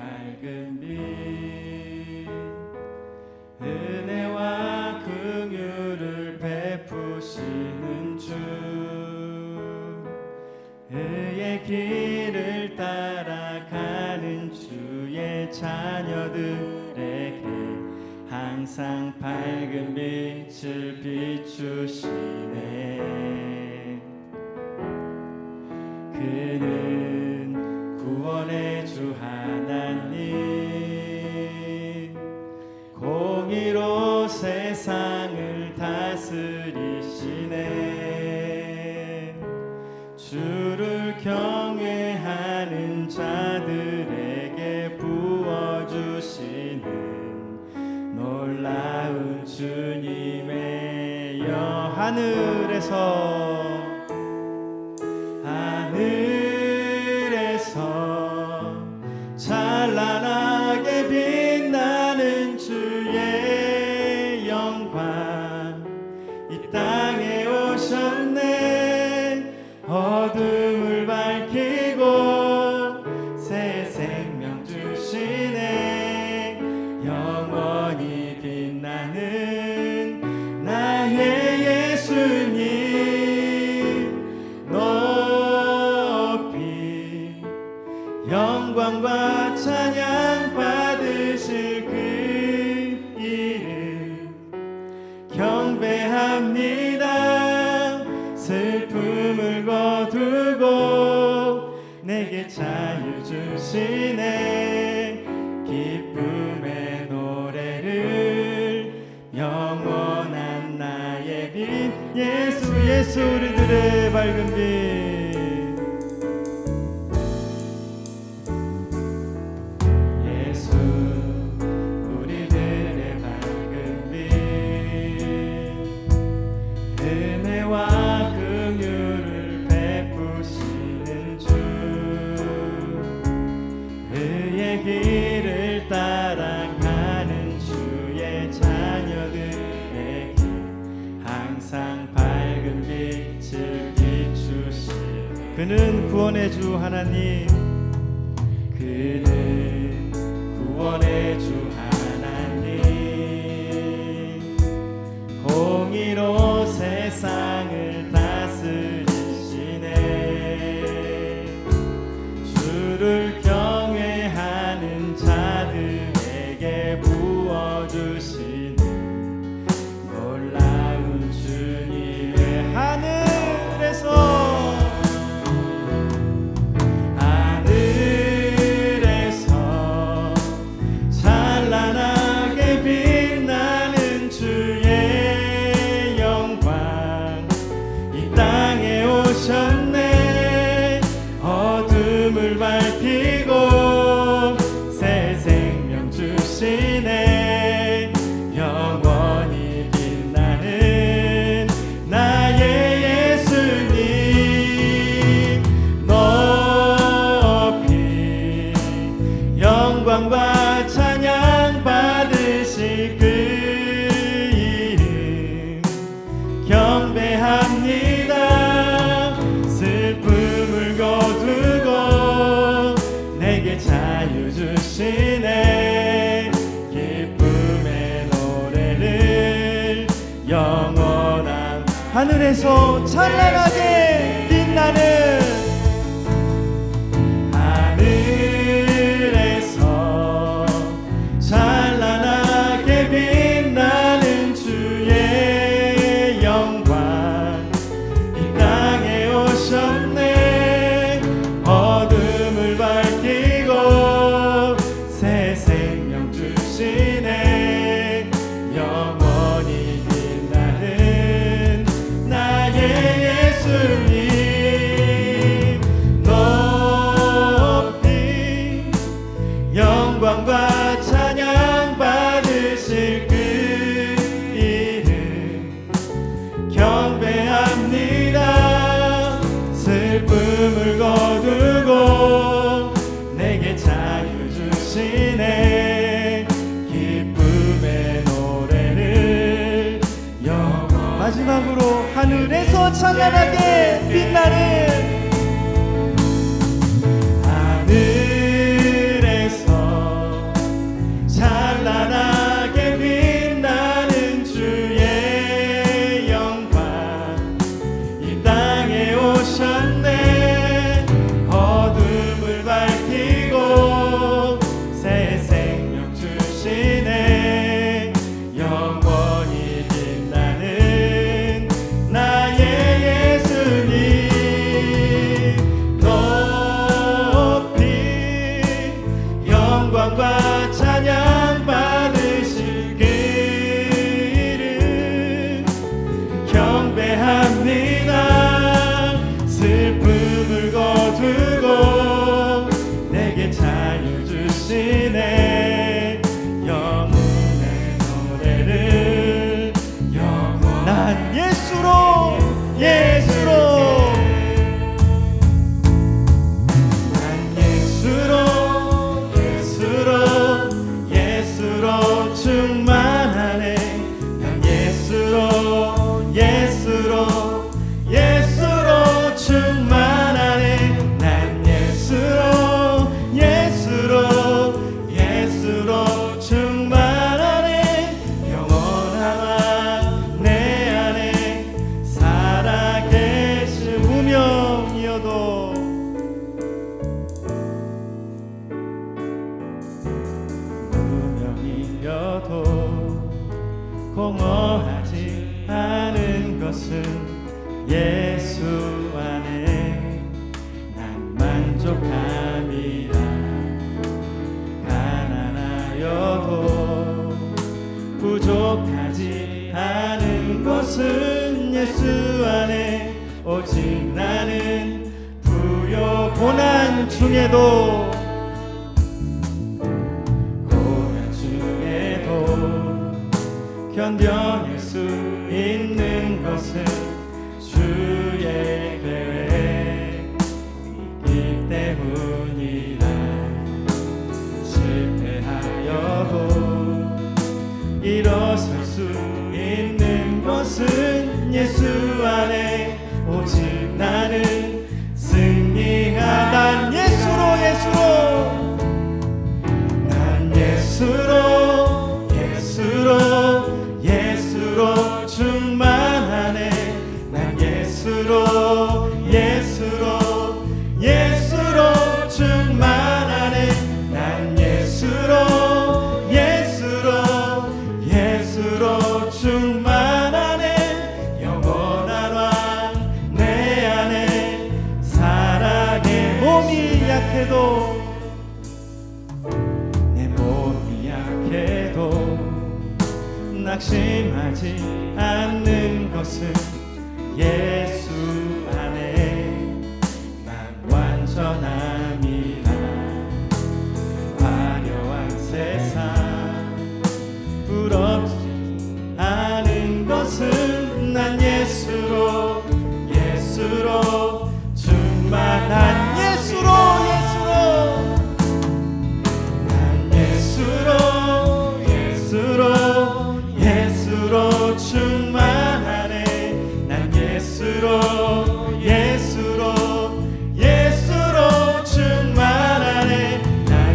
밝은 빛 은혜와 긍휼을 베푸시는 주 의의 길을 따라가는 주의 자녀들에게 항상 밝은 빛을 비추시네. 그는 구원의 주 하나님 공의로 세상을 다스리시네. 주를 경외하는 자들에게 부어주시는 놀라운 주님의 여 하늘에서 찬란하게 빛나는 주의 영광 이 땅에 오셨네. 어둠을 밝히고 새 생명 주시네. 영원히 빛나는 나의 예수님 높이 영광과 찬양 받으실 그 이름 경배합니다. 슬픔을 거두고 내게 자유 주시네. 기쁨의 노래를 영원한 나의 빛 예수 예수 우리들의 밝은 빛 예수 우리들의 밝은 빛 은혜와 긍휼을 베푸시는 주 의의 길을 따라가는 주의 자녀들에게 항상 밝은 빛을 비추시네. 그는 구원의 주 하나님 그는 구원의 주 하나님 공의로 세상을 다스리시네. 주를 경외하는 자들에게 부어주시는 놀라운 주님의 하늘에서 찬란하게 빛나는 주의 영광 이 땅에 오셨네. 어둠을 밝히고 새 생명 주시네. 영원히 빛나는 나의 예수님 높이 영광과 찬양 받으실 그 이름 경배합니다. 슬픔을 거두고 내게 자유 주시네. 기쁨의 노래를 영원한 하늘에서 찬란하게 빛나는 하늘에서 찬란하게 빛나는 주의 영광 이 땅에 오셨네. 어둠을 밝히고 새 생명 주시네. 영원히 빛나는 나의 예수님 높이 영광과 찬양 받으실 그 이름 경배합니다. 슬픔을 거두고 내게 자유 주시네. 기쁨의 노래를 마지막으로 하늘에서 찬란하게 빛나는 하늘에서 영광과 찬양 받으실 그 이름 경배합니다. 슬픔을 거두고 내게 자유 주시네. 영혼의 노래를 난 예수로 예수로 충만하네. 난 예수로 충만하네. 난 예수로 충만하네. 영원한 내 안에 살아계신 무명이어도 공허하지 않은 것은 예수 안에 난 만족함이라. 가난하여도 부족하지 않은 것은 예수 안에 오직 나는 부요. 고난 중에도 견뎌낼 수 있는 것은 주의 계획이기 때문이라. 실패하여도 일어설 수 있는 것은 예수 안에 오직 나는 승리하. 난 예수로 충만하네. 난 예수로 충만하네. 난 예수로 충만하네. 영원한 왕 내 안에 살아계. 몸이 약해도 낙심하지 않는 것은 예수 안에 난 완전함이라. 화려한 세상 부럽지 않은 것은 난 예수로 충만한 예수로 충만하네. 난 예수로 충만하네. 난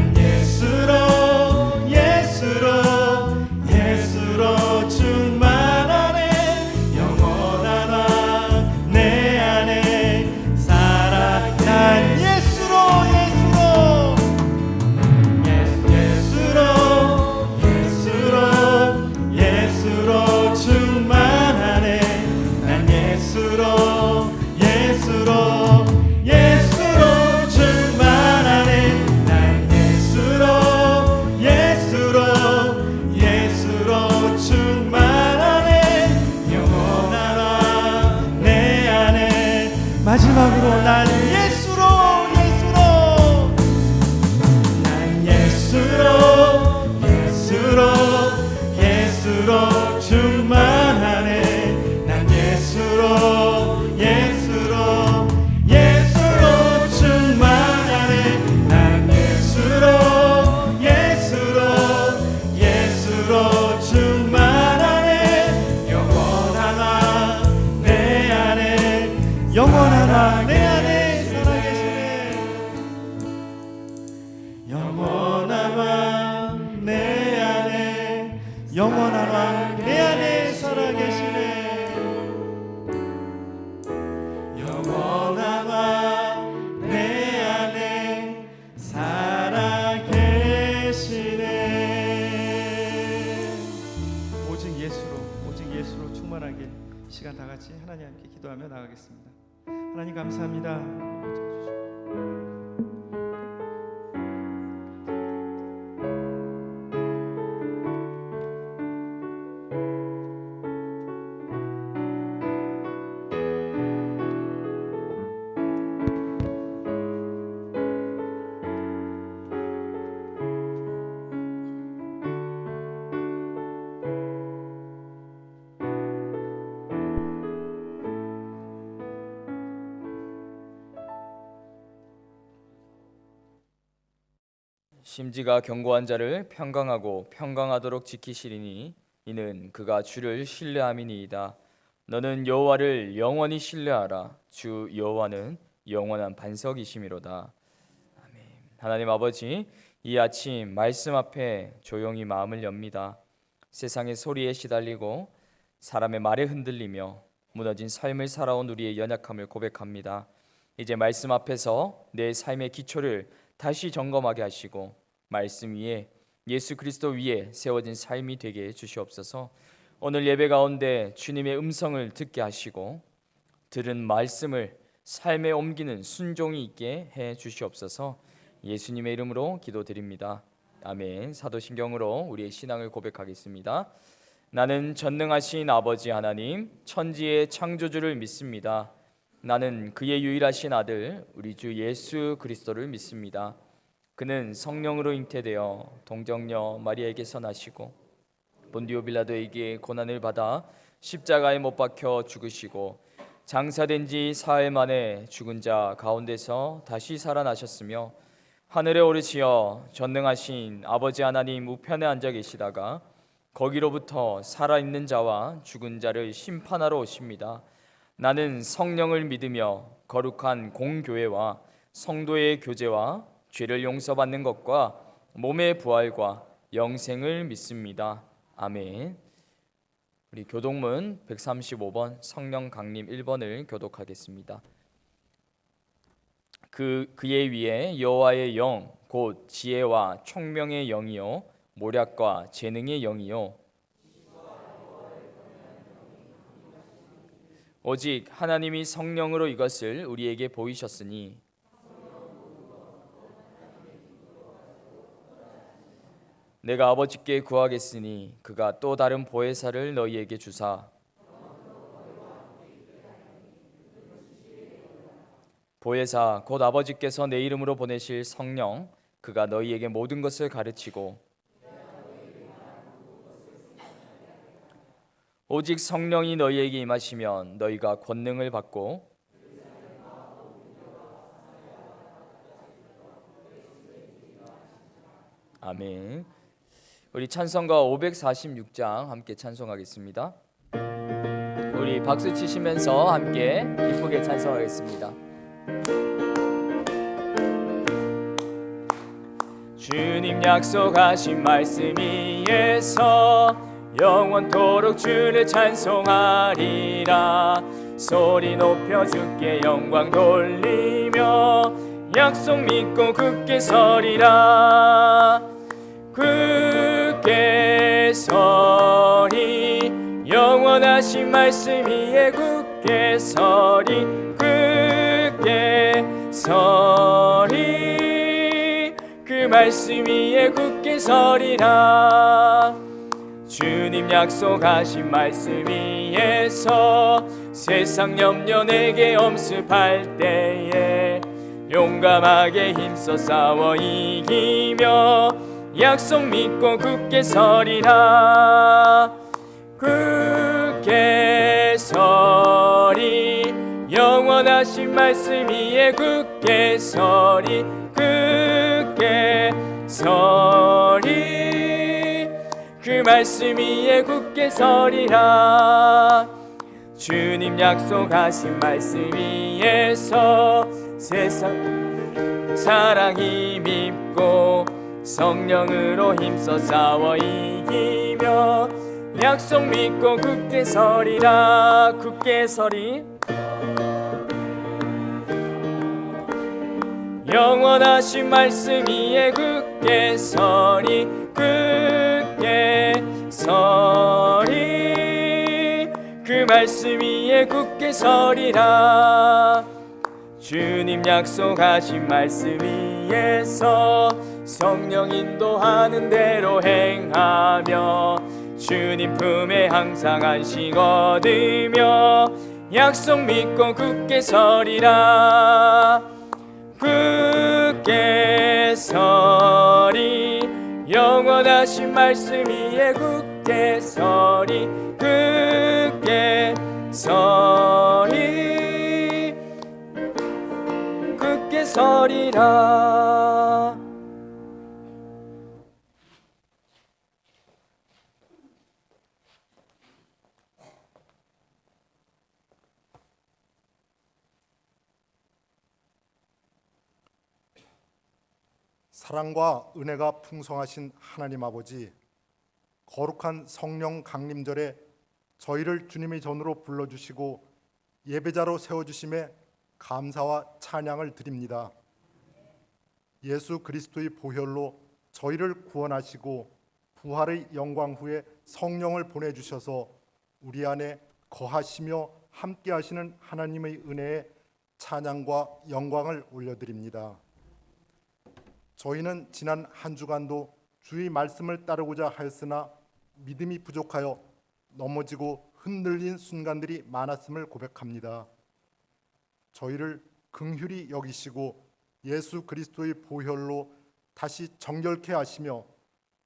예수로 충만하네. 영원한 왕 내 안에 살아. 난 예수로 충만하네. 난 예수로 충만하네. 난 예수로 충만하네. 영원한 왕 내 안에. 마지막으로 난 예수로 충만하네. 난 예수로 충만하네. 난 예수로 충만하네. 영원한 왕 내 안에 살아계시네. 영원한 왕 내 안에 살아계시네. 영원한 왕 내 안에 살아계시네. 오직 예수로 충만하게 시간 다 같이 하나님 함께 기도하며 나가겠습니다. 하나님 감사합니다. 심지가 견고한 자를 평강하고 평강하도록 지키시리니 이는 그가 주를 신뢰함이니이다. 너는 여호와를 영원히 신뢰하라. 주 여호와는 영원한 반석이심이로다. 아멘. 하나님 아버지, 이 아침 말씀 앞에 조용히 마음을 엽니다. 세상의 소리에 시달리고 사람의 말에 흔들리며 무너진 삶을 살아온 우리의 연약함을 고백합니다. 이제 말씀 앞에서 내 삶의 기초를 다시 점검하게 하시고 말씀 위에, 예수 그리스도 위에 세워진 삶이 되게 해 주시옵소서. 오늘 예배 가운데 주님의 음성을 듣게 하시고 들은 말씀을 삶에 옮기는 순종이 있게 해 주시옵소서. 예수님의 이름으로 기도드립니다. 아멘. 사도신경으로 우리의 신앙을 고백하겠습니다. 나는 전능하신 아버지 하나님, 천지의 창조주를 믿습니다. 나는 그의 유일하신 아들 우리 주 예수 그리스도를 믿습니다. 그는 성령으로 잉태되어 동정녀 마리아에게서 나시고 본디오 빌라도에게 고난을 받아 십자가에 못 박혀 죽으시고 장사된 지 사흘 만에 죽은 자 가운데서 다시 살아나셨으며 하늘에 오르시어 전능하신 아버지 하나님 우편에 앉아 계시다가 거기로부터 살아있는 자와 죽은 자를 심판하러 오십니다. 나는 성령을 믿으며 거룩한 공교회와 성도의 교제와 죄를 용서받는 것과 몸의 부활과 영생을 믿습니다. 아멘. 우리 교독문 135번 성령 강림 1번을 교독하겠습니다. 그의 위에 여호와의 영 곧 지혜와 총명의 영이요 모략과 재능의 영이요 오직 하나님이 성령으로 이것을 우리에게 보이셨으니 내가 아버지께 구하겠으니 그가 또 다른 보혜사를 너희에게 주사 보혜사 곧 아버지께서 내 이름으로 보내실 성령 그가 너희에게 모든 것을 가르치고 오직 성령이 너희에게 임하시면 너희가 권능을 받고 아멘. 우리 찬송가 546장 함께 찬송하겠습니다. 우리 박수 치시면서 함께 기쁘게 찬송하겠습니다. 주님 약속하신 말씀 위에서 영원토록 주를 찬송하리라. 소리 높여 주께 영광 돌리며 약속 믿고 굳게 서리라. 굳게 서리 영원하신 말씀 위에 굳게 서리 굳게 서리 그 말씀 위에 굳게 서리라. 주님 약속하신 말씀 위에서 세상 염려 내게 엄습할 때에 용감하게 힘써 싸워 이기며 약속 믿고 굳게 서리라. 굳게 서리 영원하신 말씀 위에 굳게 서리 굳게 서리 그 말씀 위에 굳게 서리라. 주님 약속하신 말씀 위에서 세상 사랑이 밉고 성령으로 힘써 싸워 이기며 약속 믿고 굳게 서리라. 굳게 서리 영원하신 말씀 위에 굳게 서리 굳게 서리 그 말씀 위에 굳게 서리라. 주님 약속하신 말씀 위에서 성령 인도하는 대로 행하며 주님 품에 항상 안식 얻으며 약속 믿고 굳게 서리라. 굳게 서리 영원하신 말씀 위에 굳게 서리 굳게 서리 굳게 서리라. 사랑과 은혜가 풍성하신 하나님 아버지, 거룩한 성령 강림절에 저희를 주님의 전으로 불러주시고 예배자로 세워주심에 감사와 찬양을 드립니다. 예수 그리스도의 보혈로 저희를 구원하시고 부활의 영광 후에 성령을 보내주셔서 우리 안에 거하시며 함께하시는 하나님의 은혜에 찬양과 영광을 올려드립니다. 저희는 지난 한 주간도 주의 말씀을 따르고자 하였으나 믿음이 부족하여 넘어지고 흔들린 순간들이 많았음을 고백합니다. 저희를 긍휼히 여기시고 예수 그리스도의 보혈로 다시 정결케 하시며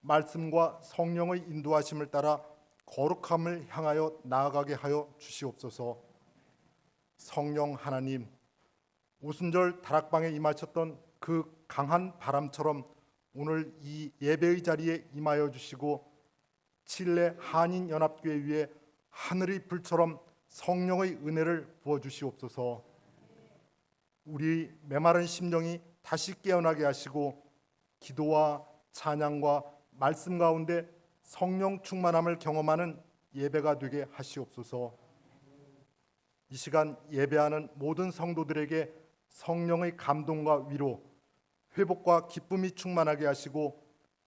말씀과 성령의 인도하심을 따라 거룩함을 향하여 나아가게 하여 주시옵소서. 성령 하나님, 오순절 다락방에 임하셨던 그 강한 바람처럼 오늘 이 예배의 자리에 임하여 주시고 칠레 한인연합교회 위에 하늘의 불처럼 성령의 은혜를 부어 주시옵소서. 우리 메마른 심령이 다시 깨어나게 하시고 기도와 찬양과 말씀 가운데 성령 충만함을 경험하는 예배가 되게 하시옵소서. 이 시간 예배하는 모든 성도들에게 성령의 감동과 위로, 회복과 기쁨이 충만하게 하시고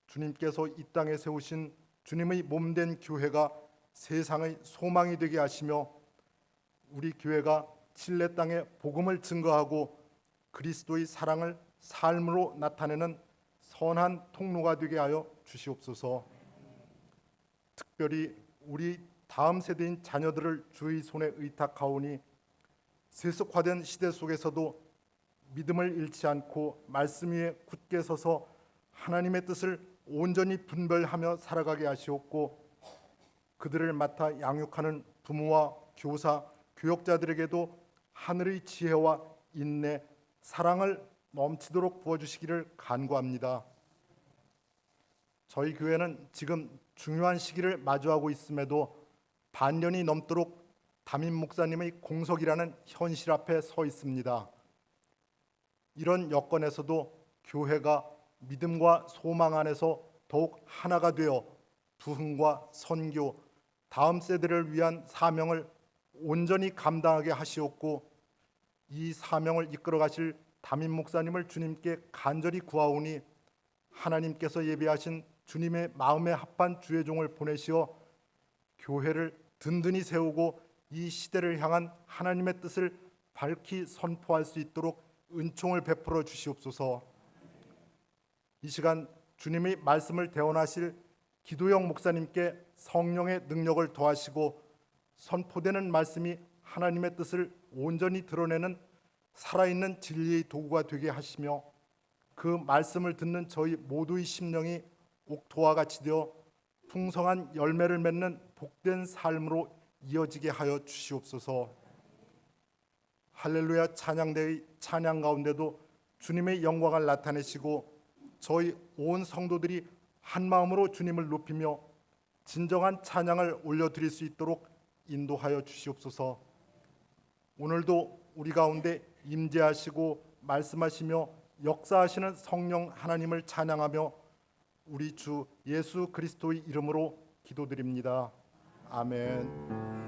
주님께서 이 땅에 세우신 주님의 몸된 교회가 세상의 소망이 되게 하시며 우리 교회가 칠레 땅에 복음을 증거하고 그리스도의 사랑을 삶으로 나타내는 선한 통로가 되게 하여 주시옵소서. 특별히 우리 다음 세대인 자녀들을 주의 손에 의탁하오니 세속화된 시대 속에서도 믿음을 잃지 않고 말씀 위에 굳게 서서 하나님의 뜻을 온전히 분별하며 살아가게 하시옵고 그들을 맡아 양육하는 부모와 교사, 교역자들에게도 하늘의 지혜와 인내, 사랑을 넘치도록 부어주시기를 간구합니다. 저희 교회는 지금 중요한 시기를 마주하고 있음에도 반년이 넘도록 담임 목사님의 공석이라는 현실 앞에 서 있습니다. 이런 여건에서도 교회가 믿음과 소망 안에서 더욱 하나가 되어 부흥과 선교, 다음 세대를 위한 사명을 온전히 감당하게 하시옵고 이 사명을 이끌어 가실 담임 목사님을 주님께 간절히 구하오니 하나님께서 예비하신 주님의 마음에 합한 주의 종을 보내시어 교회를 든든히 세우고 이 시대를 향한 하나님의 뜻을 밝히 선포할 수 있도록 은총을 베풀어 주시옵소서. 이 시간 주님의 말씀을 대언하실 기도영 목사님께 성령의 능력을 더하시고 선포되는 말씀이 하나님의 뜻을 온전히 드러내는 살아있는 진리의 도구가 되게 하시며 그 말씀을 듣는 저희 모두의 심령이 옥토와 같이 되어 풍성한 열매를 맺는 복된 삶으로 이어지게 하여 주시옵소서. 할렐루야 찬양대의 찬양 가운데도 주님의 영광을 나타내시고 저희 온 성도들이 한 마음으로 주님을 높이며 진정한 찬양을 올려드릴 수 있도록 인도하여 주시옵소서. 오늘도 우리 가운데 임재하시고 말씀하시며 역사하시는 성령 하나님을 찬양하며 우리 주 예수 그리스도의 이름으로 기도드립니다. 아멘.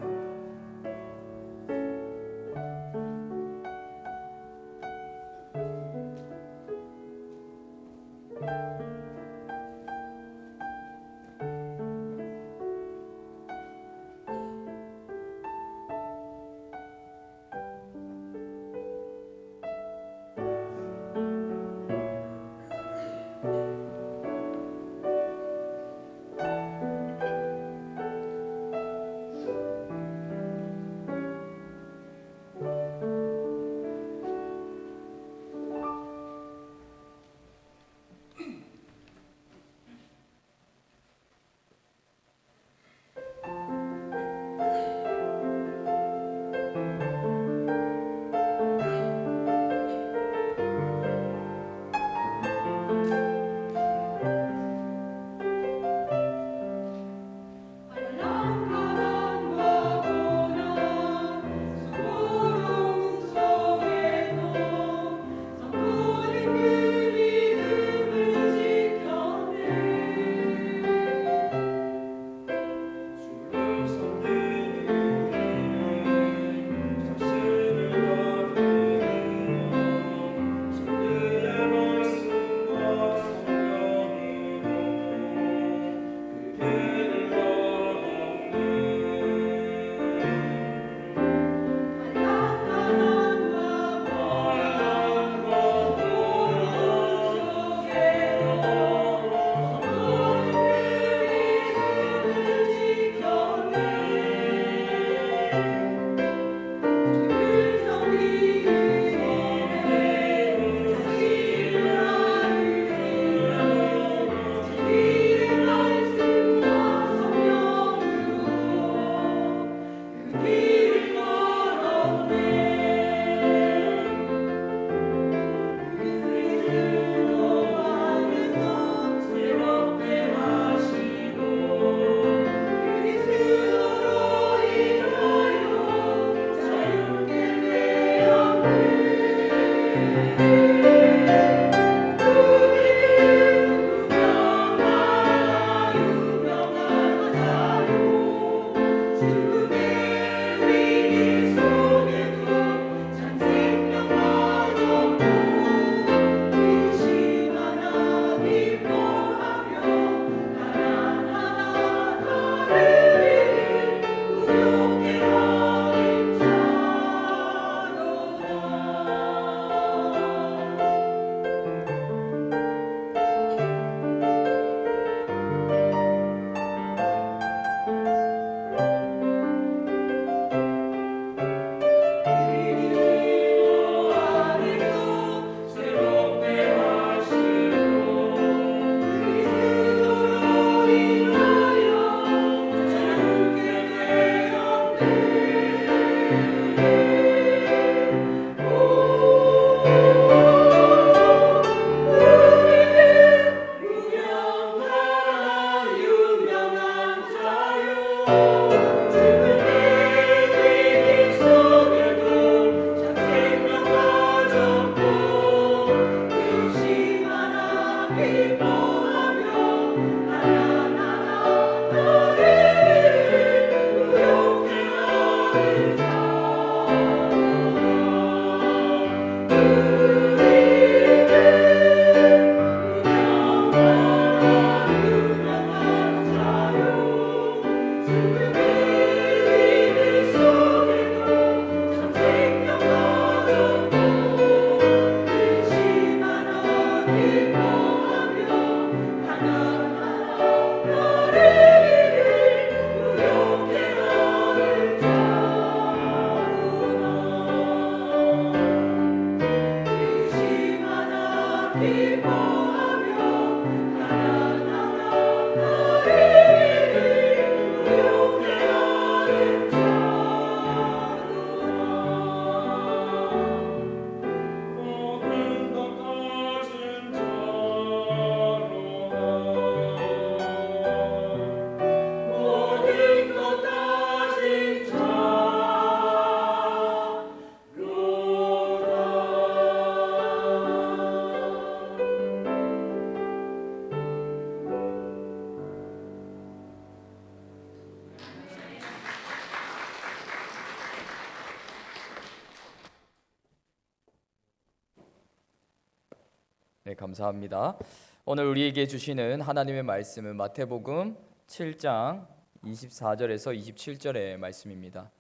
네, 감사합니다. 오늘 우리에게 주시는 하나님의 말씀은 마태복음 7장 24절에서 27절의 말씀입니다.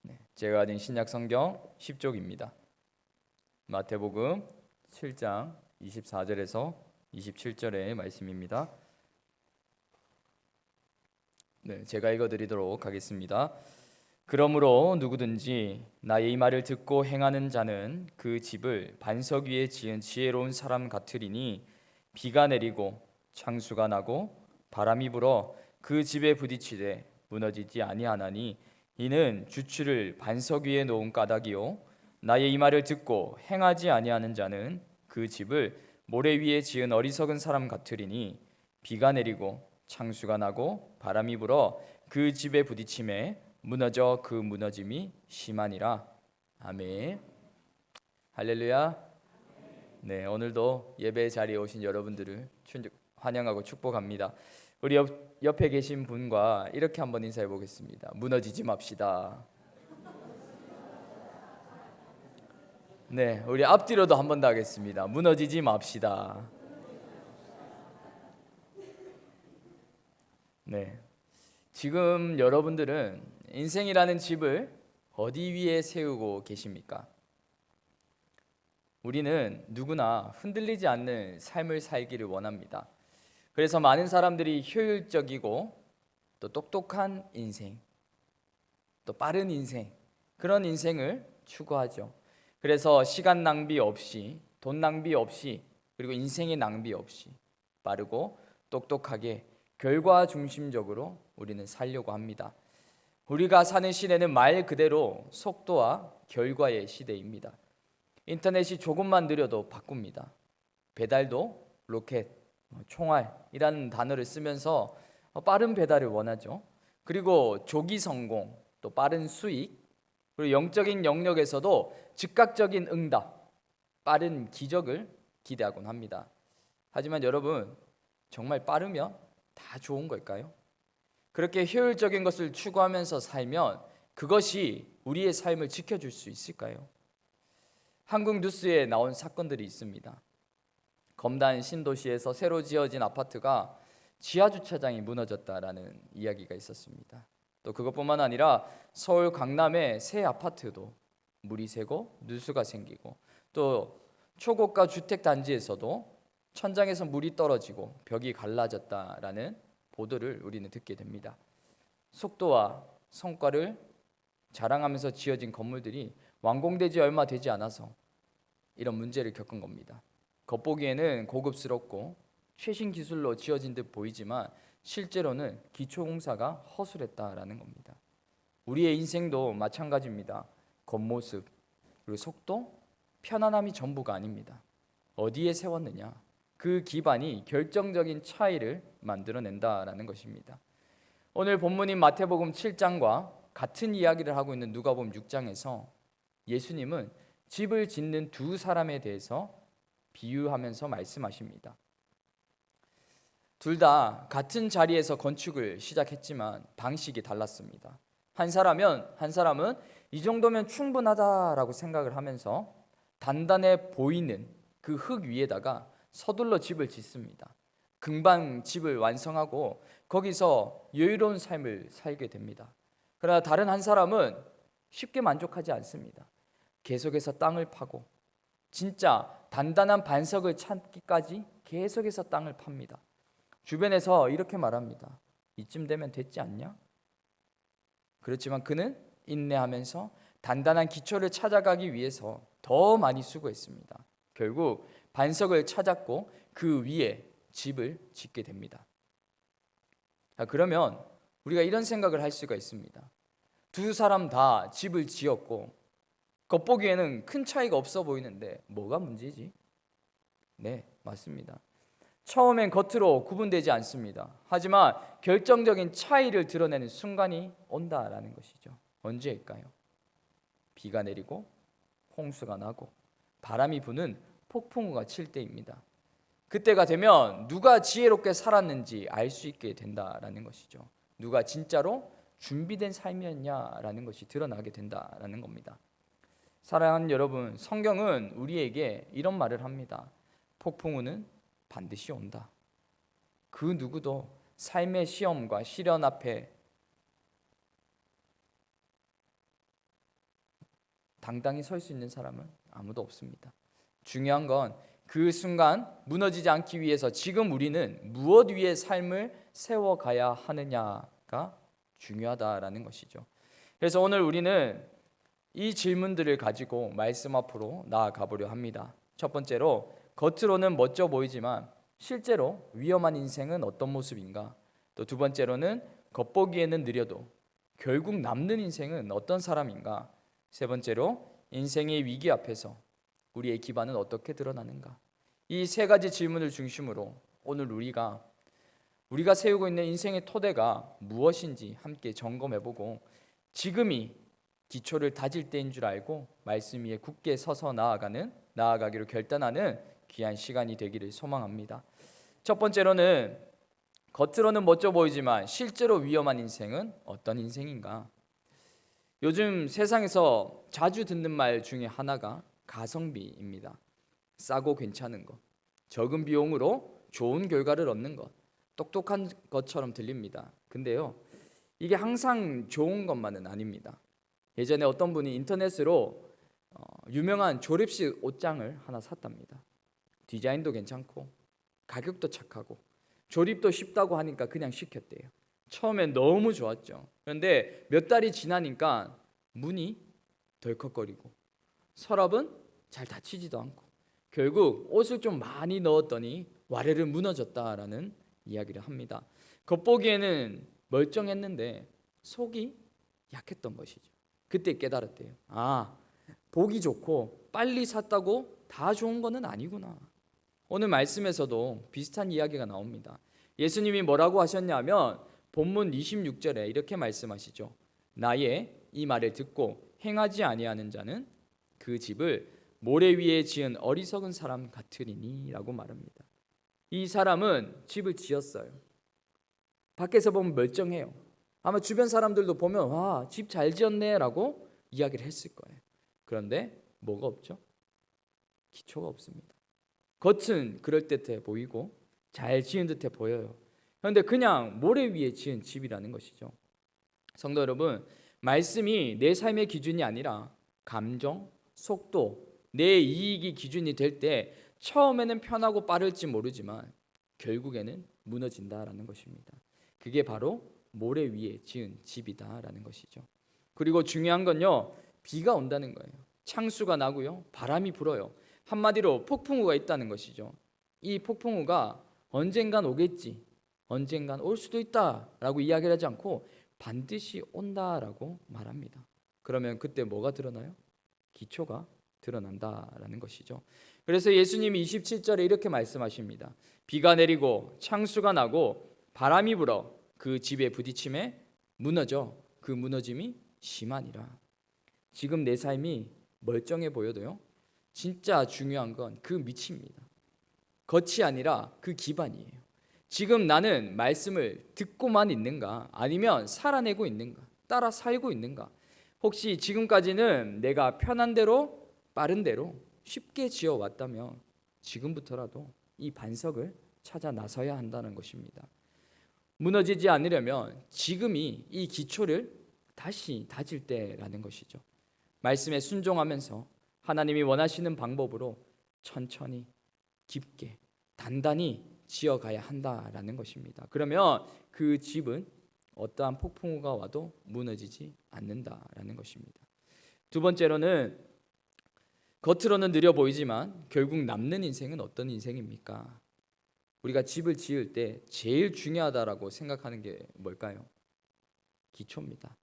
네, 제가 가진 신약 성경 10쪽입니다. 마태복음 7장 24절에서 27절의 말씀입니다. 네, 제가 읽어드리도록 하겠습니다. 그러므로 누구든지 나의 이 말을 듣고 행하는 자는 그 집을 반석 위에 지은 지혜로운 사람 같으리니 비가 내리고 창수가 나고 바람이 불어 그 집에 부딪히되 무너지지 아니하나니 이는 주추를 반석 위에 놓은 까닭이요 나의 이 말을 듣고 행하지 아니하는 자는 그 집을 모래 위에 지은 어리석은 사람 같으리니 비가 내리고 창수가 나고 바람이 불어 그 집에 부딪힘에 무너져 그 무너짐이 심하니라. 아멘. 할렐루야. 네, 오늘도 예배 자리에 오신 여러분들을 환영하고 축복합니다. 우리 옆에 계신 분과 이렇게 한번 인사해 보겠습니다. 무너지지 맙시다. 네, 우리 앞뒤로도 한 번 더 하겠습니다. 무너지지 맙시다. 네, 지금 여러분들은 인생이라는 집을 어디 위에 세우고 계십니까? 우리는 누구나 흔들리지 않는 삶을 살기를 원합니다. 그래서 많은 사람들이 효율적이고 또 똑똑한 인생, 또 빠른 인생, 그런 인생을 추구하죠. 그래서 시간 낭비 없이, 돈 낭비 없이, 그리고 인생의 낭비 없이 빠르고 똑똑하게 결과 중심적으로 우리는 살려고 합니다. 우리가 사는 시대는 말 그대로 속도와 결과의 시대입니다. 인터넷이 조금만 느려도 바꿉니다. 배달도 로켓, 총알이라는 단어를 쓰면서 빠른 배달을 원하죠. 그리고 조기 성공, 또 빠른 수익, 그리고 영적인 영역에서도 즉각적인 응답, 빠른 기적을 기대하곤 합니다. 하지만 여러분, 정말 빠르면 다 좋은 걸까요? 그렇게 효율적인 것을 추구하면서 살면 그것이 우리의 삶을 지켜줄 수 있을까요? 한국 뉴스에 나온 사건들이 있습니다. 검단 신도시에서 새로 지어진 아파트가 지하 주차장이 무너졌다라는 이야기가 있었습니다. 또 그것뿐만 아니라 서울 강남의 새 아파트도 물이 새고 누수가 생기고 또 초고가 주택 단지에서도 천장에서 물이 떨어지고 벽이 갈라졌다라는 보도를 우리는 듣게 됩니다. 속도와 성과를 자랑하면서 지어진 건물들이 완공되지 얼마 되지 않아서 이런 문제를 겪은 겁니다. 겉보기에는 고급스럽고 최신 기술로 지어진 듯 보이지만 실제로는 기초공사가 허술했다라는 겁니다. 우리의 인생도 마찬가지입니다. 겉모습, 그리고 속도, 편안함이 전부가 아닙니다. 어디에 세웠느냐, 그 기반이 결정적인 차이를 만들어낸다라는 것입니다. 오늘 본문인 마태복음 7장과 같은 이야기를 하고 있는 누가복음 6장에서 예수님은 집을 짓는 두 사람에 대해서 비유하면서 말씀하십니다. 둘 다 같은 자리에서 건축을 시작했지만 방식이 달랐습니다. 한 사람은 이 정도면 충분하다라고 생각을 하면서 단단해 보이는 그 흙 위에다가 서둘러 집을 짓습니다. 금방 집을 완성하고 거기서 여유로운 삶을 살게 됩니다. 그러나 다른 한 사람은 쉽게 만족하지 않습니다. 계속해서 땅을 파고 진짜 단단한 반석을 찾기까지 계속해서 땅을 팝니다. 주변에서 이렇게 말합니다. 이쯤 되면 됐지 않냐? 그렇지만 그는 인내하면서 단단한 기초를 찾아가기 위해서 더 많이 수고했습니다. 결국 반석을 찾았고 그 위에 집을 짓게 됩니다. 그러면 우리가 이런 생각을 할 수가 있습니다. 두 사람 다 집을 지었고 겉보기에는 큰 차이가 없어 보이는데 뭐가 문제지? 네, 맞습니다. 처음엔 겉으로 구분되지 않습니다. 하지만 결정적인 차이를 드러내는 순간이 온다라는 것이죠. 언제일까요? 비가 내리고 홍수가 나고 바람이 부는 폭풍우가 칠 때입니다. 그때가 되면 누가 지혜롭게 살았는지 알 수 있게 된다라는 것이죠. 누가 진짜로 준비된 삶이었냐라는 것이 드러나게 된다라는 겁니다. 사랑하는 여러분, 성경은 우리에게 이런 말을 합니다. 폭풍우는 반드시 온다. 그 누구도 삶의 시험과 시련 앞에 당당히 설 수 있는 사람은 아무도 없습니다. 중요한 건 그 순간 무너지지 않기 위해서 지금 우리는 무엇 위에 삶을 세워가야 하느냐가 중요하다라는 것이죠. 그래서 오늘 우리는 이 질문들을 가지고 말씀 앞으로 나아가 보려 합니다. 첫 번째로, 겉으로는 멋져 보이지만 실제로 위험한 인생은 어떤 모습인가? 또 두 번째로는 겉보기에는 느려도 결국 남는 인생은 어떤 사람인가? 세 번째로, 인생의 위기 앞에서 우리의 기반은 어떻게 드러나는가? 이 세 가지 질문을 중심으로 오늘 우리가 세우고 있는 인생의 토대가 무엇인지 함께 점검해보고 지금이 기초를 다질 때인 줄 알고 말씀 위에 굳게 서서 나아가기로 결단하는 귀한 시간이 되기를 소망합니다. 첫 번째로는 겉으로는 멋져 보이지만 실제로 위험한 인생은 어떤 인생인가? 요즘 세상에서 자주 듣는 말 중에 하나가 가성비입니다. 싸고 괜찮은 것, 적은 비용으로 좋은 결과를 얻는 것, 똑똑한 것처럼 들립니다. 근데요, 이게 항상 좋은 것만은 아닙니다. 예전에 어떤 분이 인터넷으로 유명한 조립식 옷장을 하나 샀답니다. 디자인도 괜찮고 가격도 착하고 조립도 쉽다고 하니까 그냥 시켰대요. 처음엔 너무 좋았죠. 그런데 몇 달이 지나니까 문이 덜컥거리고 서랍은 잘 닫히지도 않고 결국 옷을 좀 많이 넣었더니 와르르 무너졌다라는 이야기를 합니다. 겉보기에는 멀쩡했는데 속이 약했던 것이죠. 그때 깨달았대요. 보기 좋고 빨리 샀다고 다 좋은 거는 아니구나. 오늘 말씀에서도 비슷한 이야기가 나옵니다. 예수님이 뭐라고 하셨냐면 본문 26절에 이렇게 말씀하시죠. 나의 이 말을 듣고 행하지 아니하는 자는 그 집을 모래 위에 지은 어리석은 사람 같으리니 라고 말합니다. 이 사람은 집을 지었어요. 밖에서 보면 멀쩡해요. 아마 주변 사람들도 보면 와, 집 잘 지었네 라고 이야기를 했을 거예요. 그런데 뭐가 없죠? 기초가 없습니다. 겉은 그럴듯해 보이고 잘 지은 듯해 보여요. 그런데 그냥 모래 위에 지은 집이라는 것이죠. 성도 여러분, 말씀이 내 삶의 기준이 아니라 감정, 속도, 내 이익이 기준이 될 때 처음에는 편하고 빠를지 모르지만 결국에는 무너진다라는 것입니다. 그게 바로 모래 위에 지은 집이다라는 것이죠. 그리고 중요한 건요, 비가 온다는 거예요. 창수가 나고요, 바람이 불어요. 한마디로 폭풍우가 있다는 것이죠. 이 폭풍우가 언젠간 오겠지, 언젠간 올 수도 있다라고 이야기를 하지 않고 반드시 온다라고 말합니다. 그러면 그때 뭐가 드러나요? 기초가 드러난다라는 것이죠. 그래서 예수님이 27절에 이렇게 말씀하십니다. 비가 내리고 창수가 나고 바람이 불어 그 집에 부딪힘에 무너져 그 무너짐이 심하니라. 지금 내 삶이 멀쩡해 보여도요, 진짜 중요한 건 그 밑입니다. 겉이 아니라 그 기반이에요. 지금 나는 말씀을 듣고만 있는가, 아니면 살아내고 있는가, 따라 살고 있는가? 혹시 지금까지는 내가 편한 대로, 빠른 대로 쉽게 지어왔다면 지금부터라도 이 반석을 찾아 나서야 한다는 것입니다. 무너지지 않으려면 지금이 이 기초를 다시 다질 때라는 것이죠. 말씀에 순종하면서 하나님이 원하시는 방법으로 천천히, 깊게, 단단히 지어가야 한다라는 것입니다. 그러면 그 집은 어떠한 폭풍우가 와도 무너지지 않는다라는 것입니다. 두 번째로는 겉으로는 느려 보이지만 결국 남는 인생은 어떤 인생입니까? 우리가 집을 지을 때 제일 중요하다라고 생각하는 게 뭘까요? 기초입니다.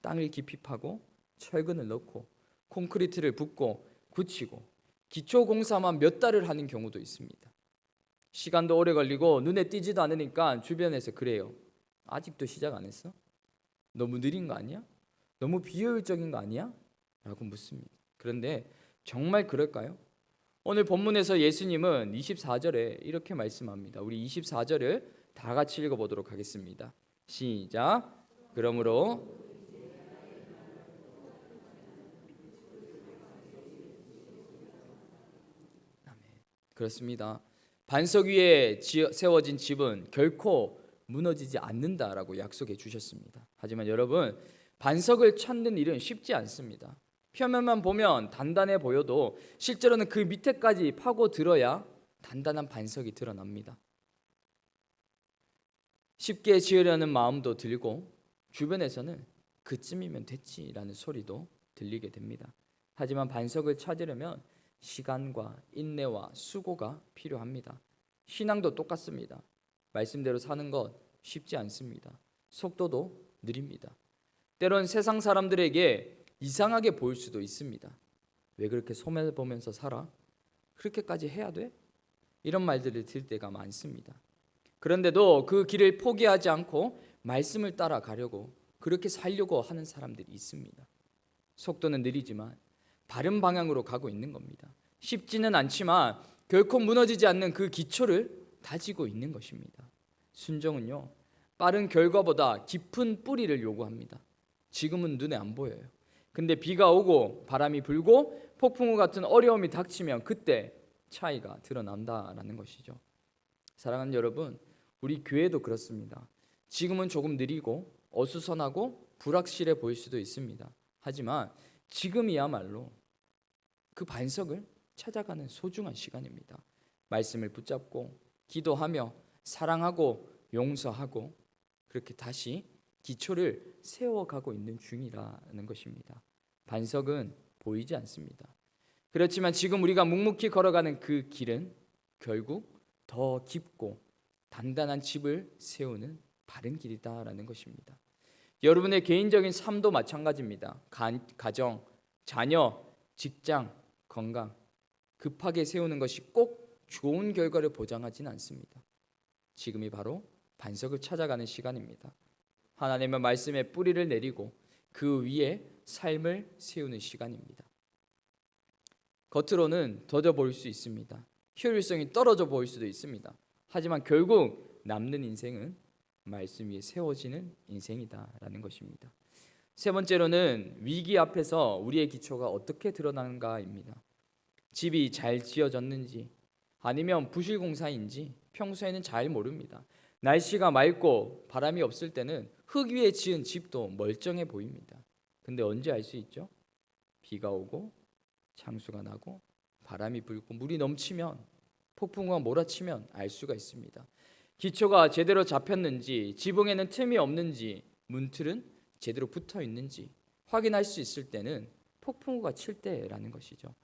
땅을 깊이 파고 철근을 넣고 콘크리트를 붓고 굳히고 기초 공사만 몇 달을 하는 경우도 있습니다. 시간도 오래 걸리고 눈에 띄지도 않으니까 주변에서 그래요. 아직도 시작 안 했어? 너무 느린 거 아니야? 너무 비효율적인 거 아니야? 라고 묻습니다. 그런데 정말 그럴까요? 오늘 본문에서 예수님은 24절에 이렇게 말씀합니다. 우리 24절을 다 같이 읽어보도록 하겠습니다. 시작. 그러므로 그렇습니다. 반석 위에 세워진 집은 결코 무너지지 않는다라고 약속해 주셨습니다. 하지만 여러분, 반석을 찾는 일은 쉽지 않습니다. 표면만 보면 단단해 보여도 실제로는 그 밑에까지 파고 들어야 단단한 반석이 드러납니다. 쉽게 지으려는 마음도 들고 주변에서는 그쯤이면 됐지라는 소리도 들리게 됩니다. 하지만 반석을 찾으려면 시간과 인내와 수고가 필요합니다. 신앙도 똑같습니다. 말씀대로 사는 것 쉽지 않습니다. 속도도 느립니다. 때론 세상 사람들에게 이상하게 보일 수도 있습니다. 왜 그렇게 소매 보면서 살아? 그렇게까지 해야 돼? 이런 말들을 들을 때가 많습니다. 그런데도 그 길을 포기하지 않고 말씀을 따라가려고 그렇게 살려고 하는 사람들이 있습니다. 속도는 느리지만 바른 방향으로 가고 있는 겁니다. 쉽지는 않지만 결코 무너지지 않는 그 기초를 다지고 있는 것입니다. 순종은요, 빠른 결과보다 깊은 뿌리를 요구합니다. 지금은 눈에 안 보여요. 근데 비가 오고 바람이 불고 폭풍우 같은 어려움이 닥치면 그때 차이가 드러난다라는 것이죠. 사랑하는 여러분, 우리 교회도 그렇습니다. 지금은 조금 느리고 어수선하고 불확실해 보일 수도 있습니다. 하지만 지금이야말로 그 반석을 찾아가는 소중한 시간입니다. 말씀을 붙잡고 기도하며 사랑하고 용서하고 그렇게 다시 기초를 세워가고 있는 중이라는 것입니다. 반석은 보이지 않습니다. 그렇지만 지금 우리가 묵묵히 걸어가는 그 길은 결국 더 깊고 단단한 집을 세우는 바른 길이다라는 것입니다. 여러분의 개인적인 삶도 마찬가지입니다. 가정, 자녀, 직장, 건강 급하게 세우는 것이 꼭 좋은 결과를 보장하지는 않습니다. 지금이 바로 반석을 찾아가는 시간입니다. 하나님의 말씀에 뿌리를 내리고 그 위에 삶을 세우는 시간입니다. 겉으로는 더뎌 보일 수 있습니다. 효율성이 떨어져 보일 수도 있습니다. 하지만 결국 남는 인생은 말씀 위에 세워지는 인생이다라는 것입니다. 세 번째로는 위기 앞에서 우리의 기초가 어떻게 드러나는가입니다. 집이 잘 지어졌는지 아니면 부실공사인지 평소에는 잘 모릅니다. 날씨가 맑고 바람이 없을 때는 흙 위에 지은 집도 멀쩡해 보입니다. 근데 언제 알 수 있죠? 비가 오고 창수가 나고 바람이 불고 물이 넘치면 폭풍우가 몰아치면 알 수가 있습니다. 기초가 제대로 잡혔는지 지붕에는 틈이 없는지 문틀은 제대로 붙어 있는지 확인할 수 있을 때는 폭풍우가 칠 때라는 것이죠.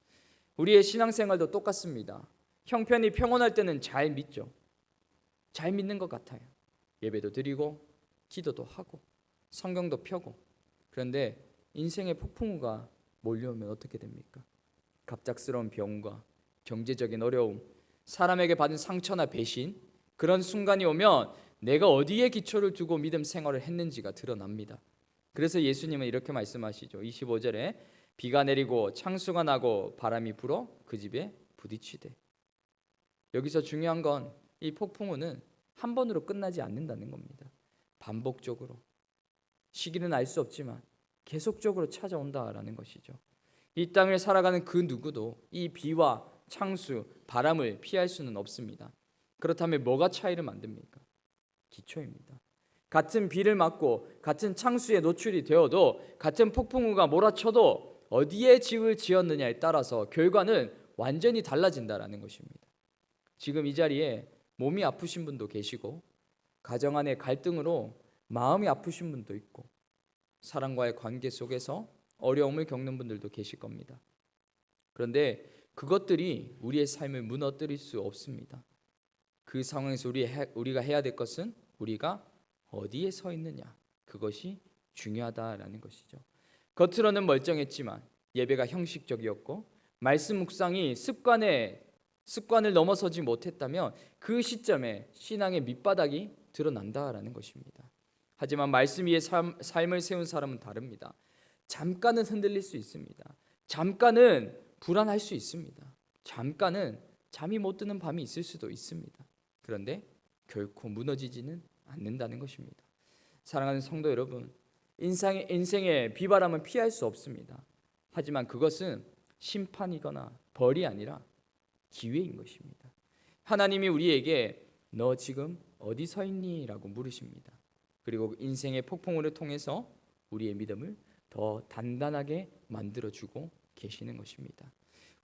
우리의 신앙생활도 똑같습니다. 형편이 평온할 때는 잘 믿죠. 잘 믿는 것 같아요. 예배도 드리고 기도도 하고 성경도 펴고. 그런데 인생의 폭풍우가 몰려오면 어떻게 됩니까? 갑작스러운 병과 경제적인 어려움, 사람에게 받은 상처나 배신, 그런 순간이 오면 내가 어디에 기초를 두고 믿음 생활을 했는지가 드러납니다. 그래서 예수님은 이렇게 말씀하시죠. 25절에 비가 내리고 창수가 나고 바람이 불어 그 집에 부딪히되. 여기서 중요한 건 이 폭풍우는 한 번으로 끝나지 않는다는 겁니다. 반복적으로 시기는 알 수 없지만 계속적으로 찾아온다라는 것이죠. 이 땅을 살아가는 그 누구도 이 비와 창수, 바람을 피할 수는 없습니다. 그렇다면 뭐가 차이를 만듭니까? 기초입니다. 같은 비를 맞고 같은 창수에 노출이 되어도 같은 폭풍우가 몰아쳐도 어디에 집을 지었느냐에 따라서 결과는 완전히 달라진다라는 것입니다. 지금 이 자리에 몸이 아프신 분도 계시고 가정 안의 갈등으로 마음이 아프신 분도 있고 사랑과의 관계 속에서 어려움을 겪는 분들도 계실 겁니다. 그런데 그것들이 우리의 삶을 무너뜨릴 수 없습니다. 그 상황에서 우리가 해야 될 것은 우리가 어디에 서 있느냐, 그것이 중요하다라는 것이죠. 겉으로는 멀쩡했지만 예배가 형식적이었고 말씀 묵상이 습관을 넘어서지 못했다면 그 시점에 신앙의 밑바닥이 드러난다라는 것입니다. 하지만 말씀 위에 삶을 세운 사람은 다릅니다. 잠깐은 흔들릴 수 있습니다. 잠깐은 불안할 수 있습니다. 잠깐은 잠이 못 드는 밤이 있을 수도 있습니다. 그런데 결코 무너지지는 않는다는 것입니다. 사랑하는 성도 여러분, 인생의 비바람은 피할 수 없습니다. 하지만 그것은 심판이거나 벌이 아니라 기회인 것입니다. 하나님이 우리에게 너 지금 어디 서 있니? 라고 물으십니다. 그리고 인생의 폭풍우를 통해서 우리의 믿음을 더 단단하게 만들어주고 계시는 것입니다.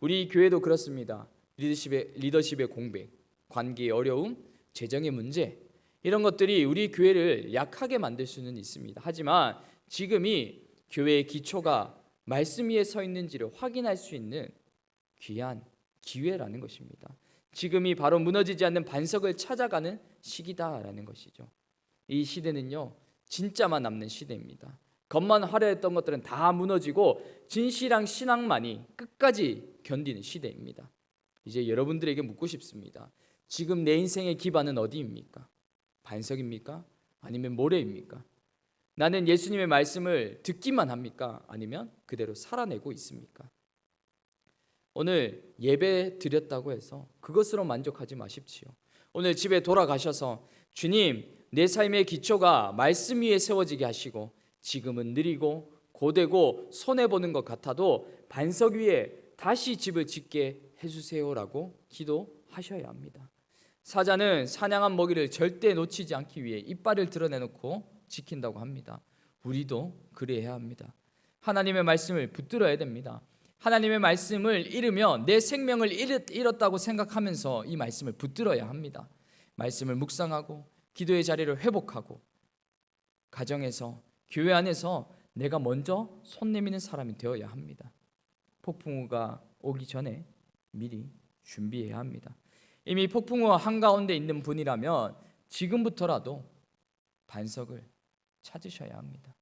우리 교회도 그렇습니다. 리더십의 공백, 관계의 어려움, 재정의 문제, 이런 것들이 우리 교회를 약하게 만들 수는 있습니다. 하지만 지금이 교회의 기초가 말씀 위에 서 있는지를 확인할 수 있는 귀한 기회라는 것입니다. 지금이 바로 무너지지 않는 반석을 찾아가는 시기다라는 것이죠. 이 시대는요, 진짜만 남는 시대입니다. 겉만 화려했던 것들은 다 무너지고 진실한 신앙만이 끝까지 견디는 시대입니다. 이제 여러분들에게 묻고 싶습니다. 지금 내 인생의 기반은 어디입니까? 반석입니까? 아니면 모래입니까? 나는 예수님의 말씀을 듣기만 합니까? 아니면 그대로 살아내고 있습니까? 오늘 예배 드렸다고 해서 그것으로 만족하지 마십시오. 오늘 집에 돌아가셔서 주님, 내 삶의 기초가 말씀 위에 세워지게 하시고 지금은 느리고 고되고 손해보는 것 같아도 반석 위에 다시 집을 짓게 해주세요라고 기도하셔야 합니다. 사자는 사냥한 먹이를 절대 놓치지 않기 위해 이빨을 드러내놓고 지킨다고 합니다. 우리도 그래야 합니다. 하나님의 말씀을 붙들어야 됩니다. 하나님의 말씀을 잃으면 내 생명을 잃었다고 생각하면서 이 말씀을 붙들어야 합니다. 말씀을 묵상하고 기도의 자리를 회복하고 가정에서 교회 안에서 내가 먼저 손 내미는 사람이 되어야 합니다. 폭풍우가 오기 전에 미리 준비해야 합니다. 이미 폭풍우 한가운데 있는 분이라면 지금부터라도 반석을 찾으셔야 합니다.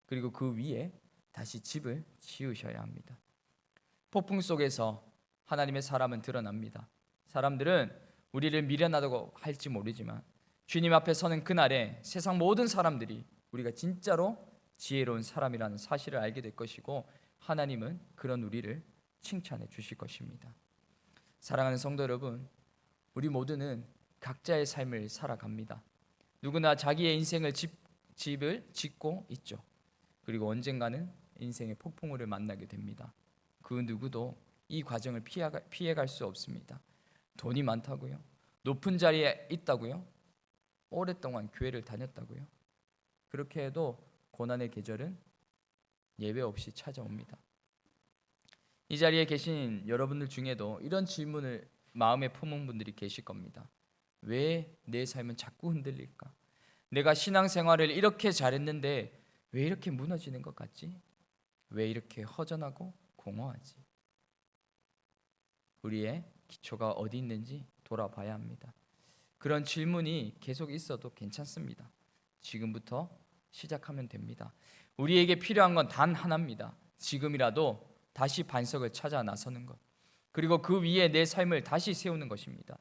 그리고 그 위에 다시 집을 지으셔야 합니다. 폭풍 속에서 하나님의 사람은 드러납니다. 사람들은 우리를 미련하다고 할지 모르지만 주님 앞에 서는 그날에 세상 모든 사람들이 우리가 진짜로 지혜로운 사람이라는 사실을 알게 될 것이고 하나님은 그런 우리를 칭찬해 주실 것입니다. 사랑하는 성도 여러분, 우리 모두는 각자의 삶을 살아갑니다. 누구나 자기의 인생을 집을 짓고 있죠. 그리고 언젠가는 인생의 폭풍우를 만나게 됩니다. 그 누구도 이 과정을 피해갈 수 없습니다. 돈이 많다고요? 높은 자리에 있다고요? 오랫동안 교회를 다녔다고요? 그렇게 해도 고난의 계절은 예외 없이 찾아옵니다. 이 자리에 계신 여러분들 중에도 이런 질문을 마음에 품은 분들이 계실 겁니다. 왜 내 삶은 자꾸 흔들릴까? 내가 신앙생활을 이렇게 잘했는데 왜 이렇게 무너지는 것 같지? 왜 이렇게 허전하고 공허하지? 우리의 기초가 어디 있는지 돌아봐야 합니다. 그런 질문이 계속 있어도 괜찮습니다. 지금부터 시작하면 됩니다. 우리에게 필요한 건 단 하나입니다. 지금이라도 다시 반석을 찾아 나서는 것, 그리고 그 위에 내 삶을 다시 세우는 것입니다.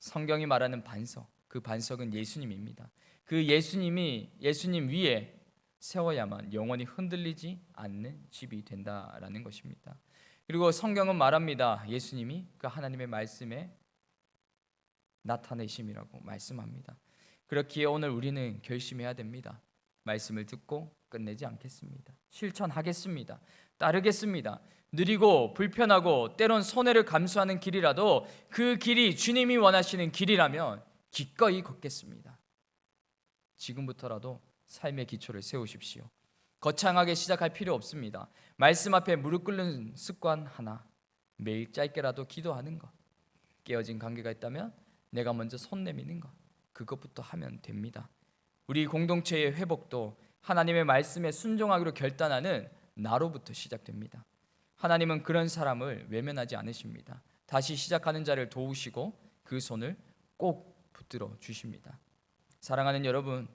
성경이 말하는 반석, 그 반석은 예수님입니다. 그 예수님 위에 세워야만 영원히 흔들리지 않는 집이 된다라는 것입니다. 그리고 성경은 말합니다. 예수님이 그 하나님의 말씀에 나타내심이라고 말씀합니다. 그렇기에 오늘 우리는 결심해야 됩니다. 말씀을 듣고 끝내지 않겠습니다. 실천하겠습니다. 따르겠습니다. 느리고 불편하고 때론 손해를 감수하는 길이라도 그 길이 주님이 원하시는 길이라면 기꺼이 걷겠습니다. 지금부터라도 삶의 기초를 세우십시오. 거창하게 시작할 필요 없습니다. 말씀 앞에 무릎 꿇는 습관 하나, 매일 짧게라도 기도하는 것, 깨어진 관계가 있다면 내가 먼저 손 내미는 것, 그것부터 하면 됩니다. 우리 공동체의 회복도 하나님의 말씀에 순종하기로 결단하는 나로부터 시작됩니다. 하나님은 그런 사람을 외면하지 않으십니다. 다시 시작하는 자를 도우시고 그 손을 꼭 붙들어 주십니다. 사랑하는 여러분,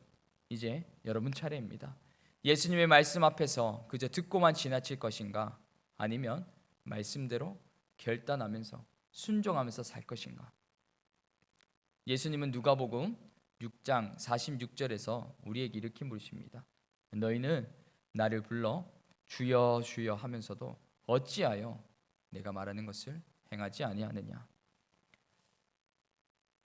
이제 여러분 차례입니다. 예수님의 말씀 앞에서 그저 듣고만 지나칠 것인가? 아니면 말씀대로 결단하면서 순종하면서 살 것인가? 예수님은 누가복음 6장 46절에서 우리에게 이렇게 물으십니다. 너희는 나를 불러 주여 주여 하면서도 어찌하여 내가 말하는 것을 행하지 아니하느냐?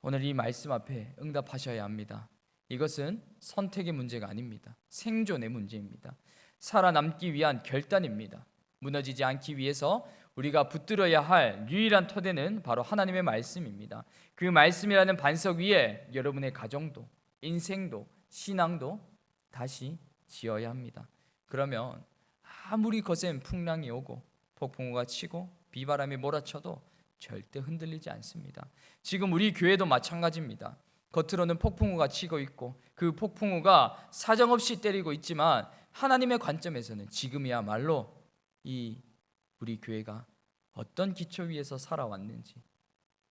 오늘 이 말씀 앞에 응답하셔야 합니다. 이것은 선택의 문제가 아닙니다. 생존의 문제입니다. 살아남기 위한 결단입니다. 무너지지 않기 위해서 우리가 붙들어야 할 유일한 토대는 바로 하나님의 말씀입니다. 그 말씀이라는 반석 위에 여러분의 가정도, 인생도, 신앙도 다시 지어야 합니다. 그러면 아무리 거센 풍랑이 오고 폭풍우가 치고 비바람이 몰아쳐도 절대 흔들리지 않습니다. 지금 우리 교회도 마찬가지입니다. 겉으로는 폭풍우가 치고 있고 그 폭풍우가 사정없이 때리고 있지만 하나님의 관점에서는 지금이야말로 우리 교회가 어떤 기초 위에서 살아왔는지,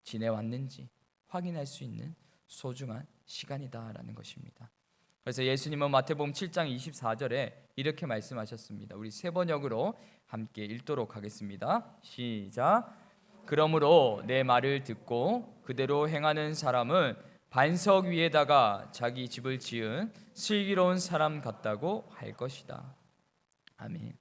지내왔는지 확인할 수 있는 소중한 시간이다라는 것입니다. 그래서 예수님은 마태복음 7장 24절에 이렇게 말씀하셨습니다. 우리 세 번역으로 함께 읽도록 하겠습니다. 시작. 그러므로 내 말을 듣고 그대로 행하는 사람은 반석 위에다가 자기 집을 지은 슬기로운 사람 같다고 할 것이다. 아멘.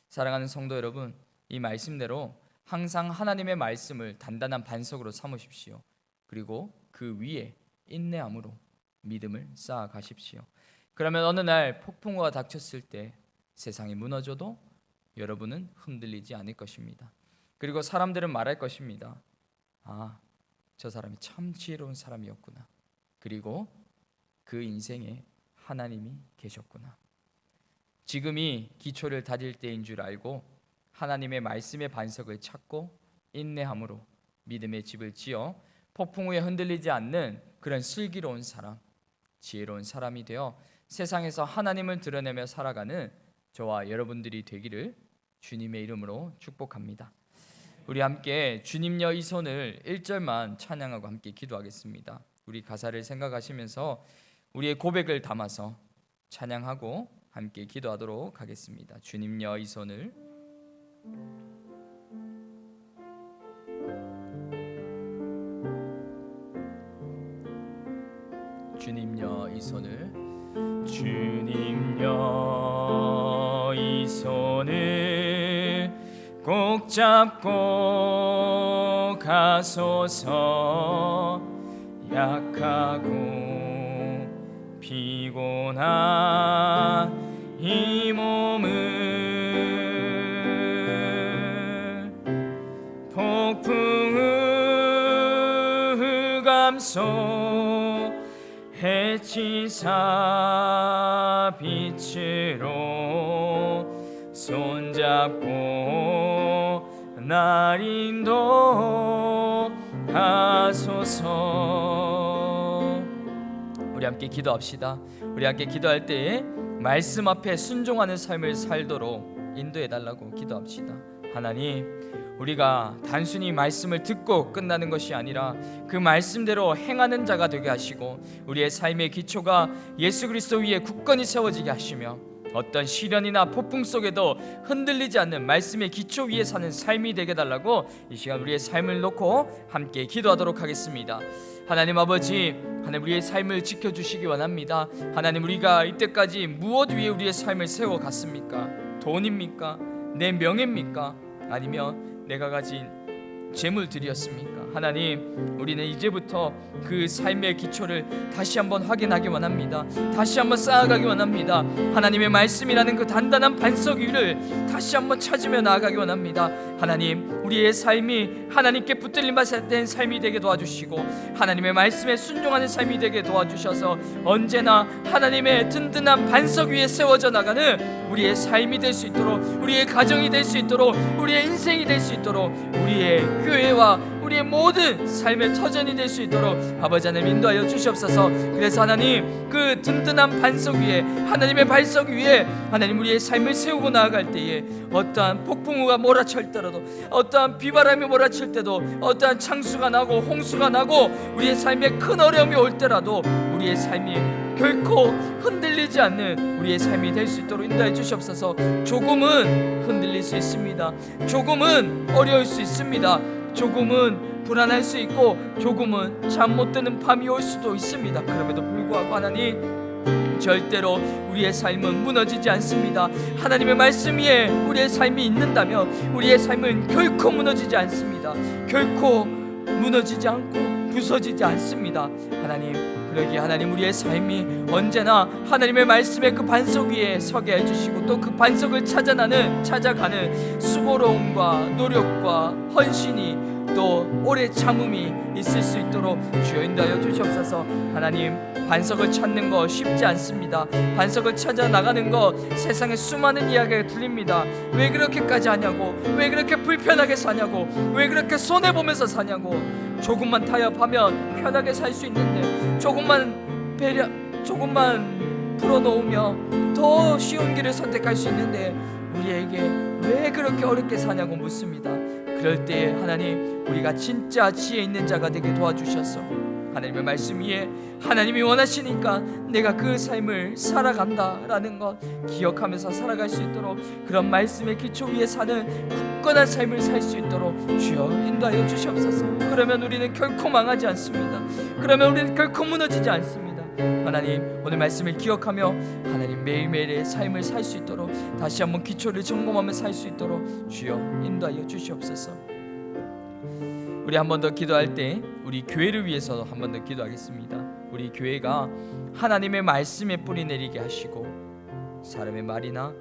사랑하는 성도 여러분, 이 말씀대로 항상 하나님의 말씀을 단단한 반석으로 삼으십시오. 그리고 그 위에 인내함으로 믿음을 쌓아가십시오. 그러면 어느 날 폭풍우가 닥쳤을 때 세상이 무너져도 여러분은 흔들리지 않을 것입니다. 그리고 사람들은 말할 것입니다. 아, 저 사람이 참 지혜로운 사람이었구나. 그리고 그 인생에 하나님이 계셨구나. 지금이 기초를 다질 때인 줄 알고 하나님의 말씀의 반석을 찾고 인내함으로 믿음의 집을 지어 폭풍우에 흔들리지 않는 그런 슬기로운 사람, 지혜로운 사람이 되어 세상에서 하나님을 드러내며 살아가는 저와 여러분들이 되기를 주님의 이름으로 축복합니다. 우리 함께 주님여 이 손을 1절만 찬양하고 함께 기도하겠습니다. 우리 가사를 생각하시면서 우리의 고백을 담아서 찬양하고 함께 기도하도록 하겠습니다. 주님여 이 손을. 주님여 이 손을. 주님여 이 손을 꼭 잡고 가소서. 약하고 피곤한 이 몸을 폭풍우 감소 해치사 빛으로 손잡고 날 인도하소서. 우리 함께 기도합시다. 우리 함께 기도할 때에 말씀 앞에 순종하는 삶을 살도록 인도해달라고 기도합시다. 하나님, 우리가 단순히 말씀을 듣고 끝나는 것이 아니라 그 말씀대로 행하는 자가 되게 하시고 우리의 삶의 기초가 예수 그리스도 위에 굳건히 세워지게 하시며 어떤 시련이나 폭풍 속에도 흔들리지 않는 말씀의 기초 위에 사는 삶이 되게 달라고 이 시간 우리의 삶을 놓고 함께 기도하도록 하겠습니다. 하나님 아버지, 하나님 우리의 삶을 지켜주시기 원합니다. 하나님, 우리가 이때까지 무엇 위에 우리의 삶을 세워갔습니까? 돈입니까? 내 명예입니까? 아니면 내가 가진 재물들이었습니까? 하나님, 우리는 이제부터 그 삶의 기초를 다시 한번 확인하기 원합니다. 다시 한번 쌓아가기 원합니다. 하나님의 말씀이라는 그 단단한 반석 위를 다시 한번 찾으며 나아가기 원합니다. 하나님, 우리의 삶이 하나님께 붙들림 받은 삶이 되게 도와주시고 하나님의 말씀에 순종하는 삶이 되게 도와주셔서 언제나 하나님의 든든한 반석 위에 세워져 나가는 우리의 삶이 될 수 있도록, 우리의 가정이 될 수 있도록, 우리의 인생이 될 수 있도록, 우리의 교회와 우리의 모든 삶의 터전이 될 수 있도록 아버지 하나님 인도하여 주시옵소서. 그래서 하나님, 그 든든한 반석 위에, 하나님의 반석 위에 하나님 우리의 삶을 세우고 나아갈 때에 어떠한 폭풍우가 몰아칠 때라도, 어떠한 비바람이 몰아칠 때도, 어떠한 창수가 나고 홍수가 나고 우리의 삶에 큰 어려움이 올 때라도 우리의 삶이 결코 흔들리지 않는 우리의 삶이 될 수 있도록 인도해 주시옵소서. 조금은 흔들릴 수 있습니다. 조금은 어려울 수 있습니다. 조금은 불안할 수 있고 조금은 잠 못 드는 밤이 올 수도 있습니다. 그럼에도 불구하고 하나님, 절대로 우리의 삶은 무너지지 않습니다. 하나님의 말씀 위에 우리의 삶이 있는다면 우리의 삶은 결코 무너지지 않습니다. 결코 무너지지 않고 부서지지 않습니다. 하나님, 그러기에 하나님 우리의 삶이 언제나 하나님의 말씀의 그 반석 위에 서게 해주시고 또 그 반석을 찾아가는 수고로움과 노력과 헌신이 또 오래 참음이 있을 수 있도록 주여 인도하여 주시옵소서. 하나님, 반석을 찾는 거 쉽지 않습니다. 반석을 찾아 나가는 거 세상에 수많은 이야기가 들립니다. 왜 그렇게까지 하냐고, 왜 그렇게 불편하게 사냐고, 왜 그렇게 손해보면서 사냐고. 조금만 타협하면 편하게 살 수 있는데, 조금만 풀어놓으면 더 쉬운 길을 선택할 수 있는데 우리에게 왜 그렇게 어렵게 사냐고 묻습니다. 그럴 때 하나님, 우리가 진짜 지혜 있는 자가 되게 도와주셔서 하나님의 말씀 위에 하나님이 원하시니까 내가 그 삶을 살아간다라는 것 기억하면서 살아갈 수 있도록, 그런 말씀의 기초 위에 사는 굳건한 삶을 살 수 있도록 주여 인도하여 주시옵소서. 그러면 우리는 결코 망하지 않습니다. 그러면 우리는 결코 무너지지 않습니다. 하나님, 오늘 말씀을 기억하며 하나님 매일매일의 삶을 살 수 있도록, 다시 한번 기초를 점검하며 살 수 있도록 주여 인도하여 주시옵소서. 우리 한 번 더 기도할 때 우리 교회를 위해서 한 번 더 기도하겠습니다. 우리 교회가 하나님의 말씀에 뿌리 내리게 하시고 사람의 말이나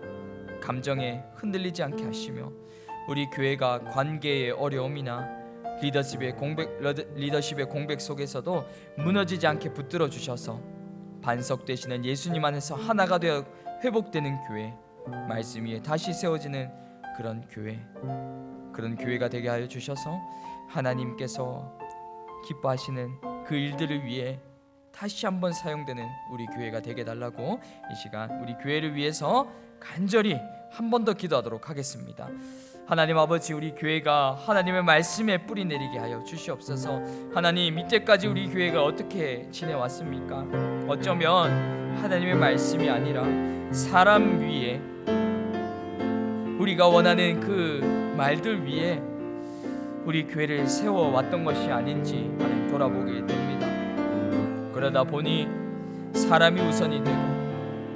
감정에 흔들리지 않게 하시며, 우리 교회가 관계의 어려움이나 리더십의 공백 속에서도 무너지지 않게 붙들어 주셔서 반석 되시는 예수님 안에서 하나가 되어 회복되는 교회, 말씀 위에 다시 세워지는 그런 교회가 되게 하여 주셔서 하나님께서 기뻐하시는 그 일들을 위해 다시 한번 사용되는 우리 교회가 되게 달라고 이 시간 우리 교회를 위해서 간절히 한 번 더 기도하도록 하겠습니다. 하나님 아버지, 우리 교회가 하나님의 말씀에 뿌리 내리게 하여 주시옵소서. 하나님, 이때까지 우리 교회가 어떻게 지내왔습니까? 어쩌면 하나님의 말씀이 아니라 사람 위에, 우리가 원하는 그 말들 위에 우리 교회를 세워왔던 것이 아닌지 하나님 돌아보게 됩니다. 그러다 보니 사람이 우선이 되고,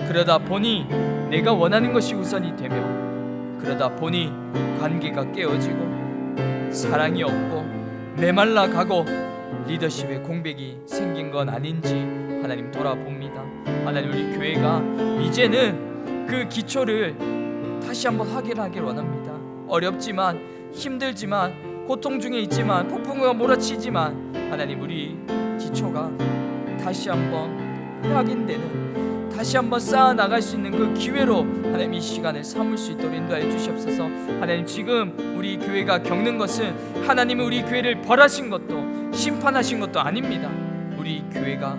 그러다 보니 내가 원하는 것이 우선이 되며, 그러다 보니 관계가 깨어지고 사랑이 없고 메말라가고 리더십의 공백이 생긴 건 아닌지 하나님 돌아봅니다. 하나님, 우리 교회가 이제는 그 기초를 다시 한번 확인하길 원합니다. 어렵지만, 힘들지만, 고통 중에 있지만, 폭풍우가 몰아치지만 하나님, 우리 기초가 다시 한번 확인되는, 다시 한번 쌓아나갈 수 있는 그 기회로 하나님 이 시간을 삼을 수 있도록 인도하여 주시옵소서. 하나님, 지금 우리 교회가 겪는 것은 하나님이 우리 교회를 벌하신 것도 심판하신 것도 아닙니다. 우리 교회가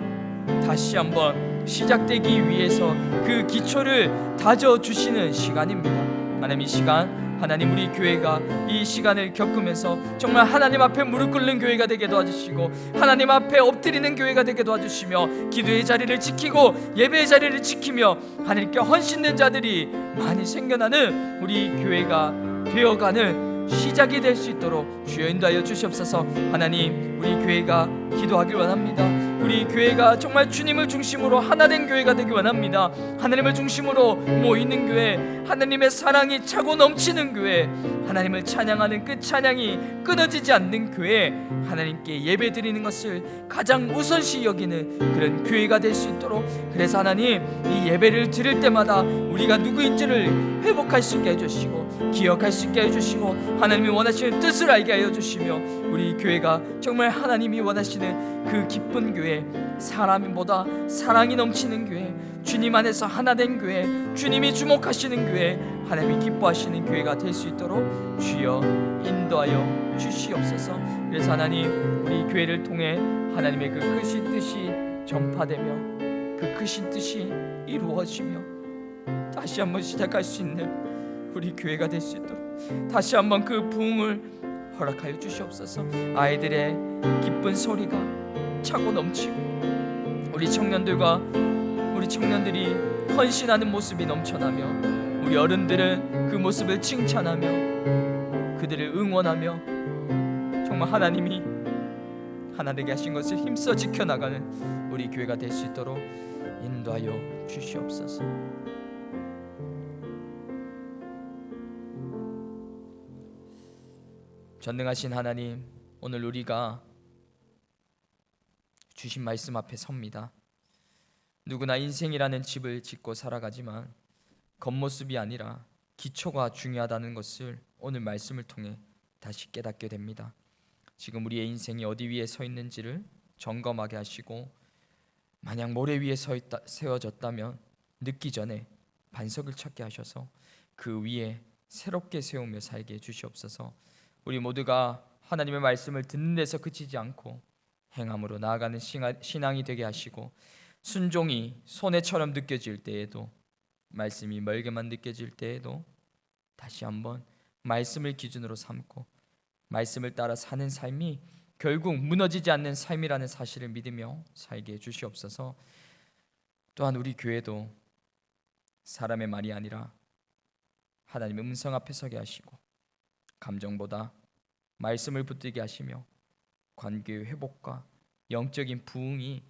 다시 한번 시작되기 위해서 그 기초를 다져주시는 시간입니다. 하나님, 이 시간 하나님, 우리 교회가 이 시간을 겪으면서 정말 하나님 앞에 무릎 꿇는 교회가 되게 도와주시고, 하나님 앞에 엎드리는 교회가 되게 도와주시며, 기도의 자리를 지키고 예배의 자리를 지키며 하나님께 헌신된 자들이 많이 생겨나는 우리 교회가 되어가는 시작이 될 수 있도록 주여 인도하여 주시옵소서. 하나님, 우리 교회가 기도하길 원합니다. 우리 교회가 정말 주님을 중심으로 하나된 교회가 되기 원합니다. 하나님을 중심으로 모이는 교회, 하나님의 사랑이 차고 넘치는 교회, 하나님을 찬양하는 그 찬양이 끊어지지 않는 교회, 하나님께 예배 드리는 것을 가장 우선시 여기는 그런 교회가 될 수 있도록, 그래서 하나님, 이 예배를 드릴 때마다 우리가 누구인지를 회복할 수 있게 해주시고 기억할 수 있게 해주시고, 하나님이 원하시는 뜻을 알게 하여 주시며, 우리 교회가 정말 하나님이 원하시는 그 기쁜 교회, 사람보다 사랑이 넘치는 교회, 주님 안에서 하나된 교회, 주님이 주목하시는 교회, 하나님이 기뻐하시는 교회가 될 수 있도록 주여 인도하여 주시옵소서. 그래서 하나님, 우리 교회를 통해 하나님의 그 크신 뜻이 전파되며 그 크신 뜻이 이루어지며 다시 한번 시작할 수 있는 우리 교회가 될 수 있도록 다시 한번 그 부흥을 허락하여 주시옵소서. 아이들의 기쁜 소리가 차고 넘치고, 우리 청년들이 헌신하는 모습이 넘쳐나며, 우리 어른들은 그 모습을 칭찬하며 그들을 응원하며 정말 하나님이 하나 되게 하신 것을 힘써 지켜나가는 우리 교회가 될 수 있도록 인도하여 주시옵소서. 전능하신 하나님, 오늘 우리가 주신 말씀 앞에 섭니다. 누구나 인생이라는 집을 짓고 살아가지만 겉모습이 아니라 기초가 중요하다는 것을 오늘 말씀을 통해 다시 깨닫게 됩니다. 지금 우리의 인생이 어디 위에 서 있는지를 점검하게 하시고, 만약 모래 위에 세워졌다면 늦기 전에 반석을 찾게 하셔서 그 위에 새롭게 세우며 살게 해주시옵소서. 우리 모두가 하나님의 말씀을 듣는 데서 그치지 않고 행함으로 나아가는 신앙이 되게 하시고, 순종이 손해처럼 느껴질 때에도, 말씀이 멀게만 느껴질 때에도 다시 한번 말씀을 기준으로 삼고 말씀을 따라 사는 삶이 결국 무너지지 않는 삶이라는 사실을 믿으며 살게 해주시옵소서. 또한 우리 교회도 사람의 말이 아니라 하나님의 음성 앞에 서게 하시고, 감정보다 말씀을 붙들게 하시며 관계의 회복과 영적인 부흥이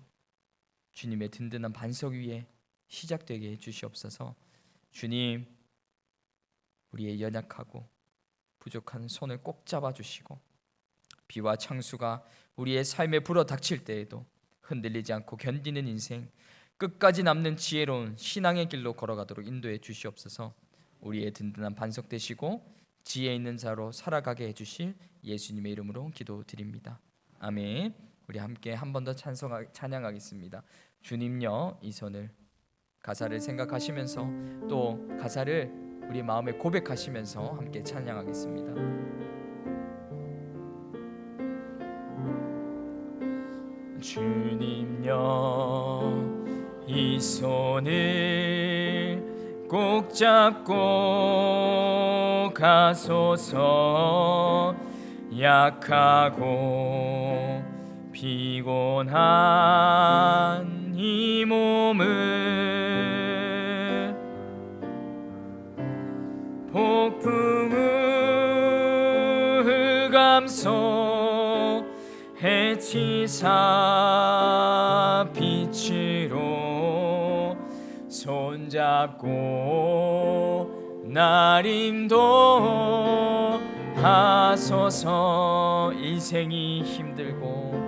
주님의 든든한 반석 위에 시작되게 해주시옵소서. 주님, 우리의 연약하고 부족한 손을 꼭 잡아주시고, 비와 창수가 우리의 삶에 불어닥칠 때에도 흔들리지 않고 견디는 인생, 끝까지 남는 지혜로운 신앙의 길로 걸어가도록 인도해 주시옵소서. 우리의 든든한 반석 되시고 지혜 있는 자로 살아가게 해주실 예수님의 이름으로 기도드립니다. 아멘. 우리 함께 한 번 더 찬양하겠습니다. 주님여, 이 손을, 가사를 생각하시면서 또 가사를 우리 마음에 고백하시면서 함께 찬양하겠습니다. 주님여, 이 손을 꼭 잡고 가소서. 약하고 피곤한 이 몸을 폭풍을 감소 해치사 빛으로 손잡고 날 인도하소서. 인생이 힘들고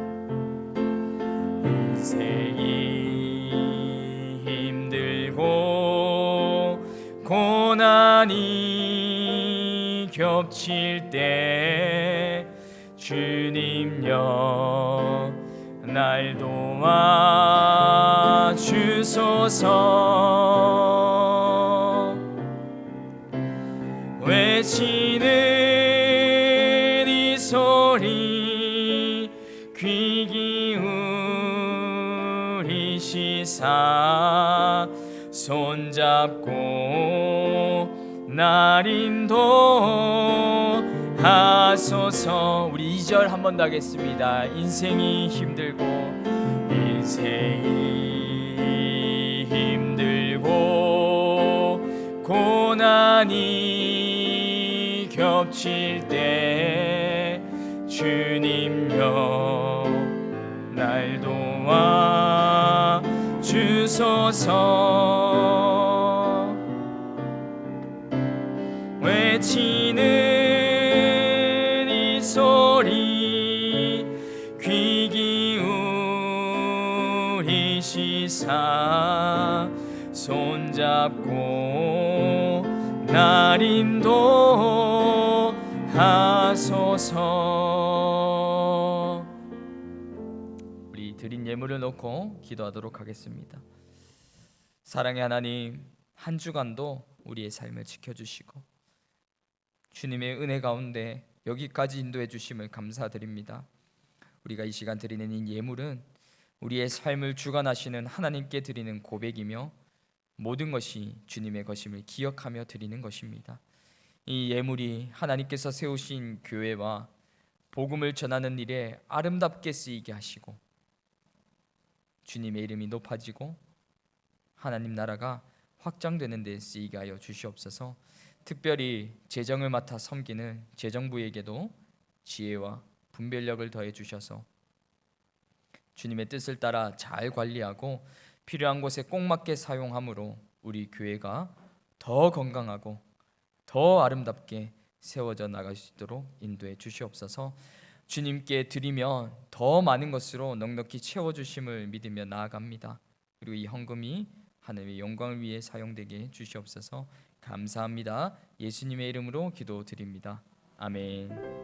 고난이 겹칠 때 주님여, 날 도와주소서. 외치는 이 소리 귀 기울이시사 손잡고 날 인도하소서. 우리 2절 한 번 더 하겠습니다. 인생이 힘들고 고난이 겹칠 때 주님여, 날 도와주소서. 외치는 이 소리 귀 기울이시사 손잡고 날 인도하소서. 우리 드린 예물을 놓고 기도하도록 하겠습니다. 사랑의 하나님, 한 주간도 우리의 삶을 지켜주시고 주님의 은혜 가운데 여기까지 인도해 주심을 감사드립니다. 우리가 이 시간 드리는 이 예물은 우리의 삶을 주관하시는 하나님께 드리는 고백이며 모든 것이 주님의 것임을 기억하며 드리는 것입니다. 이 예물이 하나님께서 세우신 교회와 복음을 전하는 일에 아름답게 쓰이게 하시고 주님의 이름이 높아지고 하나님 나라가 확장되는 데 쓰이게 하여 주시옵소서. 특별히 재정을 맡아 섬기는 재정부에게도 지혜와 분별력을 더해 주셔서 주님의 뜻을 따라 잘 관리하고 필요한 곳에 꼭 맞게 사용함으로 우리 교회가 더 건강하고 더 아름답게 세워져 나갈 수 있도록 인도해 주시옵소서. 주님께 드리면 더 더 많은 것으로 넉넉히 채워주심을 믿으며 나아갑니다. 그리고 이 헌금이 하나님의 영광을 위해 사용되게 주시옵소서. 감사합니다. 예수님의 이름으로 기도드립니다. 아멘.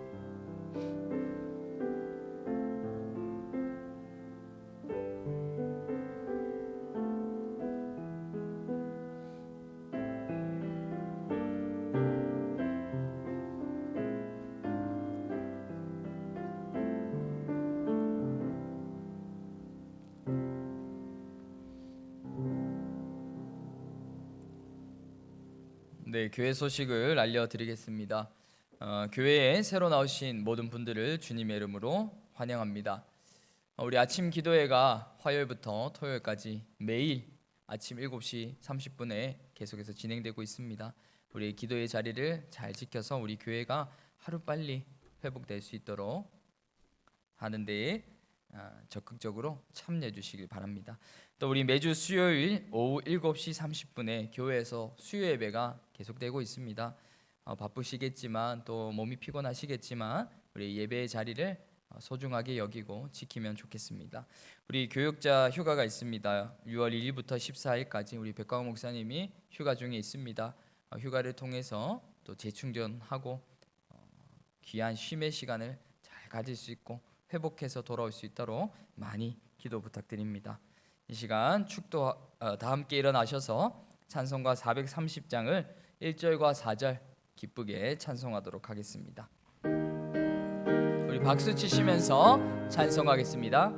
네, 교회 소식을 알려드리겠습니다. 교회에 새로 나오신 모든 분들을 주님의 이름으로 환영합니다. 우리 아침 기도회가 화요일부터 토요일까지 매일 아침 7시 30분에 계속해서 진행되고 있습니다. 우리 기도의 자리를 잘 지켜서 우리 교회가 하루빨리 회복될 수 있도록 하는 데에 적극적으로 참여해 주시길 바랍니다. 또 우리 매주 수요일 오후 7시 30분에 교회에서 수요 예배가 계속되고 있습니다. 바쁘시겠지만 또 몸이 피곤하시겠지만 우리 예배의 자리를 소중하게 여기고 지키면 좋겠습니다. 우리 교육자 휴가가 있습니다. 6월 1일부터 14일까지 우리 백광호 목사님이 휴가 중에 있습니다. 휴가를 통해서 또 재충전하고 귀한 쉼의 시간을 잘 가질 수 있고 회복해서 돌아올 수 있도록 많이 기도 부탁드립니다. 이 시간 축도 다 함께 일어나셔서 찬송가 430장을 1절과 4절 기쁘게 찬송하도록 하겠습니다. 우리 박수 치시면서 찬송하겠습니다.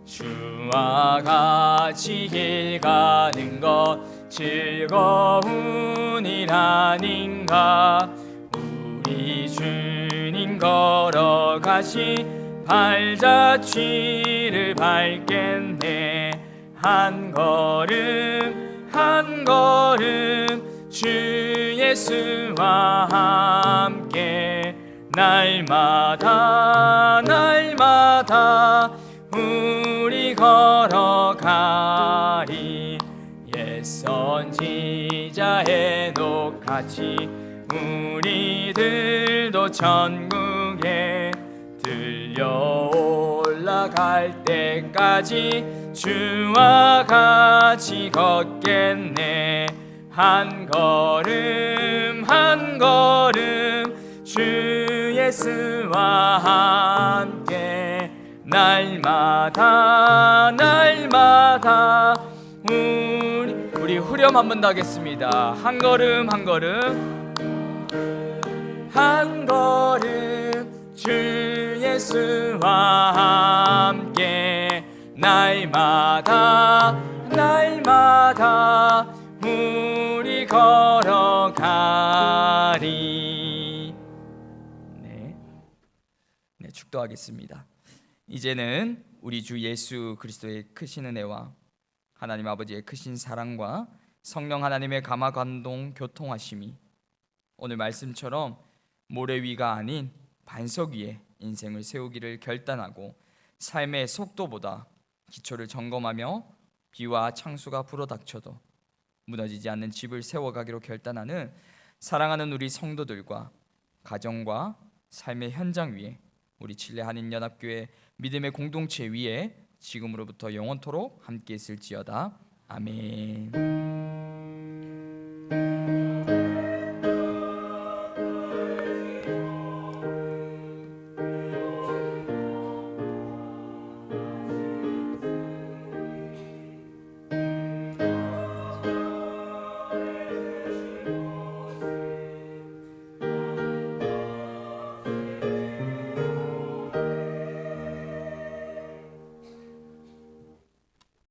주와 같이 길 가는 것 즐거운 일 아닌가. 우리 주님 걸어가시 발자취를 밟겠네. 한 걸음 한 걸음 주 예수와 함께 날마다 날마다 우리 걸어가리. 옛 선지자 에녹같이 우리들도 천국에 들려 올라갈 때까지 주와 같이 걷겠네. 한 걸음 한 걸음 주 예수와 함께 날마다 날마다 우리 후렴 한 번 더 하겠습니다. 한 걸음 한 걸음 한 걸음 주 예수와 함께 날마다 날마다 우리 걸어가리. 네, 축도하겠습니다. 이제는 우리 주 예수 그리스도의 크신 은혜와 하나님 아버지의 크신 사랑과 성령 하나님의 감화 감동 교통하심이 오늘 말씀처럼 모래 위가 아닌 반석 위에 인생을 세우기를 결단하고 삶의 속도보다 기초를 점검하며 비와 창수가 불어닥쳐도 무너지지 않는 집을 세워가기로 결단하는 사랑하는 우리 성도들과 가정과 삶의 현장 위에 우리 칠레 한인연합교회 믿음의 공동체 위에 지금으로부터 영원토록 함께 있을지어다. 아멘.